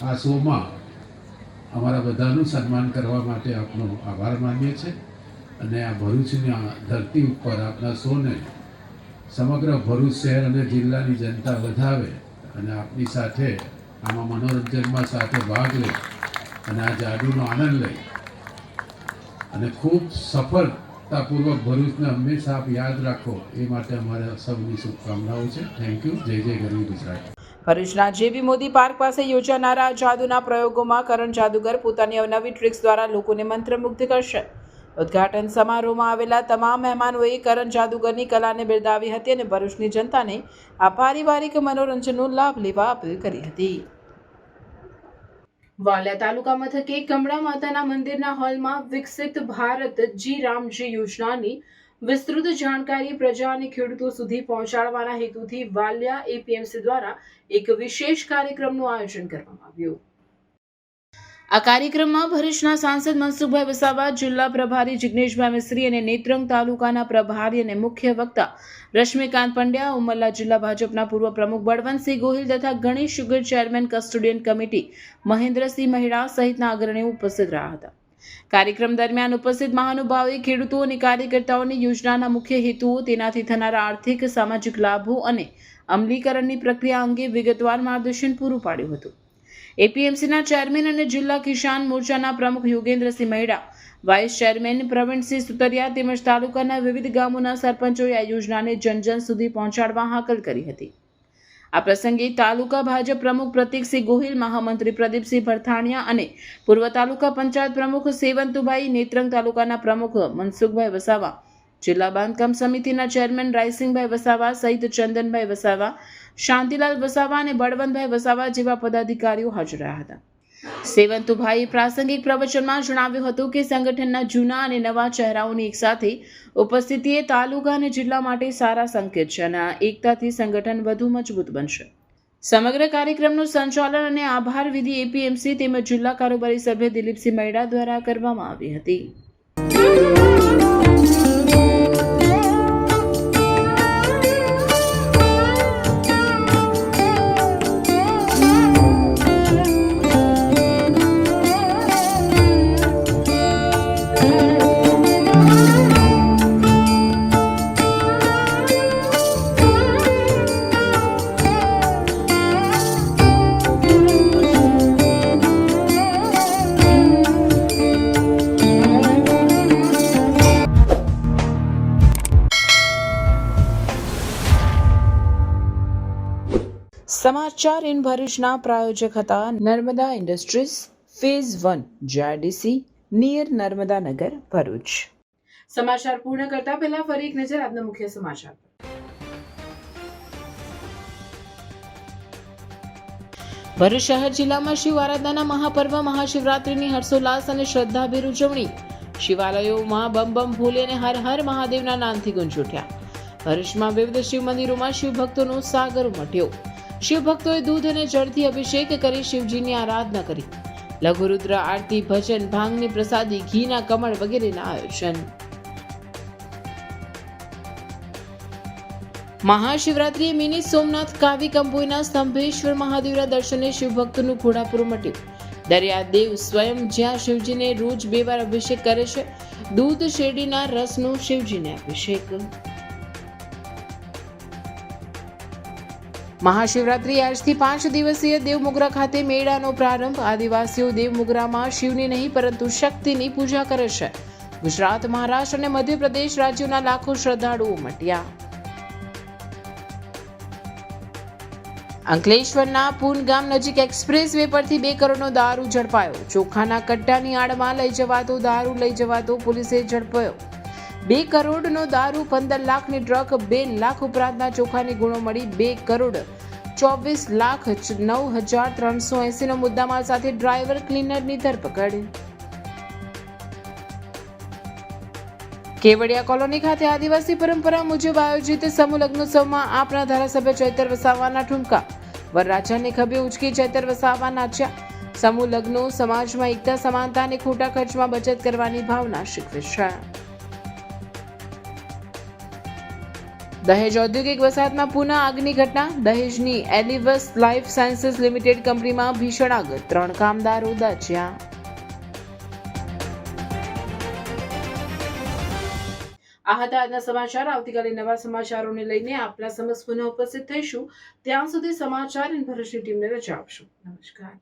આ શોમાં અમારા બધાનું સન્માન કરવા માટે આપનો આભાર માનીએ છીએ, અને આ ભરૂચની ધરતી ઉપર આપના શોને સમગ્ર ભરૂચ શહેર અને જિલ્લાની જનતા વધાવે અને આપની સાથે આમાં મનોરંજનમાં સાથે ભાગ લે અને આ જાદુનો આનંદ લે અને ખૂબ સફળતાપૂર્વક ભરૂચને હંમેશા આપ યાદ રાખો, એ માટે અમારા સૌની શુભકામનાઓ છે. Thank you. જય જય ગરવી ગુજરાત. ભરૂચના જેબી મોદી પાર્ક પાસે યોજાનારા જાદુના પ્રયોગોમાં કરણ જાદુગર પોતાની અવનવી ટ્રિક્સ દ્વારા લોકોને મંત્રમુગ્ધ કરશે. ઉદ્ઘાટન સમારોહમાં આવેલા તમામ મહેમાનોએ કરણ જાદુગરની કલાને બિરદાવી હતી અને ભરૂચની જનતાને આ પારિવારિક મનોરંજનનો લાભ લેવા અપીલ કરી હતી. વાલિયા તાલુકા મથકે કમળા માતાના મંદિરના હોલમાં વિકસિત ભારત જી રામજી યોજનાની વિસ્તૃત જાણકારી પ્રજા અને ખેડૂતો સુધી પહોંચાડવાના હેતુથી વાલિયા એપીએમસી દ્વારા એક વિશેષ કાર્યક્રમનું આયોજન કરવામાં આવ્યું. આ કાર્યક્રમમાં ભરૂચના સાંસદ મનસુખભાઈ વસાવા, જિલ્લા પ્રભારી જિગ્નેશભાઈ મિસ્ત્રી અને નેત્રંગ તાલુકાના પ્રભારી અને મુખ્ય વક્તા રશ્મિકાંત પંડ્યા, ઉમરલા જિલ્લા ભાજપના પૂર્વ પ્રમુખ બળવંતસિંહ ગોહિલ તથા Ganesh sugar chairman custodian committee Mahendrasinh Maheda સહિતના અગ્રણીઓ ઉપસ્થિત રહ્યા હતા. કાર્યક્રમ દરમિયાન ઉપસ્થિત મહાનુભાવોએ ખેડૂતો અને કાર્યકર્તાઓની યોજનાના મુખ્ય હેતુઓ, તેનાથી થનારા આર્થિક સામાજિક લાભો અને અમલીકરણની પ્રક્રિયા અંગે વિગતવાર માર્ગદર્શન પૂરું પાડ્યું હતું. એપીએમસીના ચેરમેન અને જિલ્લા કિસાન મોરચાના પ્રમુખ યોગેન્દ્રસિંહ મહેડા, વાઇસ ચેરમેન પ્રવીણસિંહ સુતરિયા તેમજ તાલુકાના વિવિધ ગામોના સરપંચોએ આ યોજનાને જનજન સુધી પહોંચાડવા હાકલ કરી હતી. આ પ્રસંગે તાલુકા ભાજપ પ્રમુખ પ્રતીકસિંહ ગોહિલ, મહામંત્રી પ્રદીપસિંહ ભરથાણિયા અને પૂર્વ તાલુકા પંચાયત પ્રમુખ સેવંતુભાઈ, નેત્રંગ તાલુકાના પ્રમુખ મનસુખભાઈ વસાવા, જિલ્લા બાંધકામ સમિતિના ચેરમેન રાયસિંગભાઈ વસાવા સહિત ચંદનભાઈ વસાવા, શાંતિલાલ વસાવા અને બળવંતભાઈ વસાવા જેવા પદાધિકારીઓ હાજર રહ્યા હતા. સેવંતુભાઈએ પ્રાસંગિક પ્રવચનમાં જણાવ્યું હતું કે સંગઠનના જૂના અને નવા ચહેરાઓની એકસાથે ઉપસ્થિતિ એ તાલુકા અને જિલ્લા માટે સારા સંકેત છે અને આ એકતાથી સંગઠન વધુ મજબૂત બનશે. સમગ્ર કાર્યક્રમનું સંચાલન અને આભાર વિધિ એપીએમસી તેમજ જિલ્લા કારોબારી સભ્ય દિલીપસિંહ મહેડા દ્વારા કરવામાં આવી હતી. સમાચાર ઇન ભરૂચના પ્રાયોજક હતા Narmada industries phase 1 GIDC near Narmada Nagar Bharuch. સમાચાર પૂર્ણ કરતા પહેલા ફરી એક નજર આજના મુખ્ય સમાચાર પર. ભરૂચ શહેર જિલ્લામાં શિવ આરાધનાના મહાપર્વ મહાશિવરાત્રિની હર્ષોલ્લાસ અને શ્રદ્ધાભેર ઉજવણી. શિવાલયોમાં બમ બમ ભોલે અને હર હર મહાદેવના નામથી ગુંજ ઉઠ્યા. ભરૂચમાં વિવિધ શિવ મંદિરોમાં શિવ ભક્તોનો સાગર ઉમટ્યો. શિવ ભક્તોએ દૂધ અને જળથી અભિષેક કરી શિવજીની આરાધના કરી. લઘુરુદ્ર આરતી, ભજન, ભાંગની પ્રસાદી, ઘીના કમળ વગેરેના આયોજન. મહાશિવરાત્રીએ મિની સોમનાથ કાવી કંબોઈના સ્તંભેશ્વર મહાદેવના દર્શને શિવભક્તોનું ઘોડાપુર મટ્યું. દરિયાદેવ સ્વયં જ્યાં શિવજીને રોજ 2 વાર અભિષેક કરે છે. દૂધ શેરડીના રસનો શિવજીને અભિષેક. મહાશિવરાત્રી આજથી 5 દિવસીય દેવમોગરા ખાતે મેળાનો પ્રારંભ. આદિવાસીઓ દેવમોગરામાં શિવની નહીં પરંતુ શક્તિની પૂજા કરે છે. ગુજરાત, મહારાષ્ટ્ર અને મધ્યપ્રદેશ રાજ્યોના લાખો શ્રદ્ધાળુઓ ઉમટ્યા. અંકલેશ્વરના પૂન ગામ નજીક એક્સપ્રેસ વે પરથી 2 કરોડનો દારૂ ઝડપાયો. ચોખાના કટ્ટાની આડમાં લઈ જવાતો દારૂ લઈ જવાતો પોલીસે ઝડપાયો. 2 કરોડનો દારૂ, 15 લાખની ટ્રક, 2 લાખ ઉપરાંતના ચોખાની ગુણો મળી 2 કરોડ 24,09,380નો મુદ્દામાલ સાથે ડ્રાઈવર ક્લીનરની ધરપકડ. કેવડિયા કોલોની ખાતે આદિવાસી પરંપરા મુજબ આયોજિત સમૂહ લગ્નોત્સવમાં આપના ધારાસભ્ય ચૈતર વસાવાના ઠુમકા. વરરાજાને ખભે ઉંચકી ચૈતર વસાવા નાચ્યા. સમૂહ લગ્નો સમાજમાં એકતા, સમાનતા અને ખોટા ખર્ચમાં બચત કરવાની ભાવના શીખવે છે. દહેજ ઔદ્યોગિક વસાહતમાં પુનઃ આગની ઘટના. દહેજની એલિવસ લાઈફ સાયન્સીસ લિમિટેડ કંપનીમાં ભીષણ આગ, 3 કામદારો દાઝ્યા. આ હતા આજના સમાચાર. આવતીકાલે નવા સમાચારોને લઈને આપના સમક્ષ પુનઃ ઉપસ્થિત થઈશું. ત્યાં સુધી સમાચાર ઇન ભરૂચની ટીમને રજા આપશો. નમસ્કાર.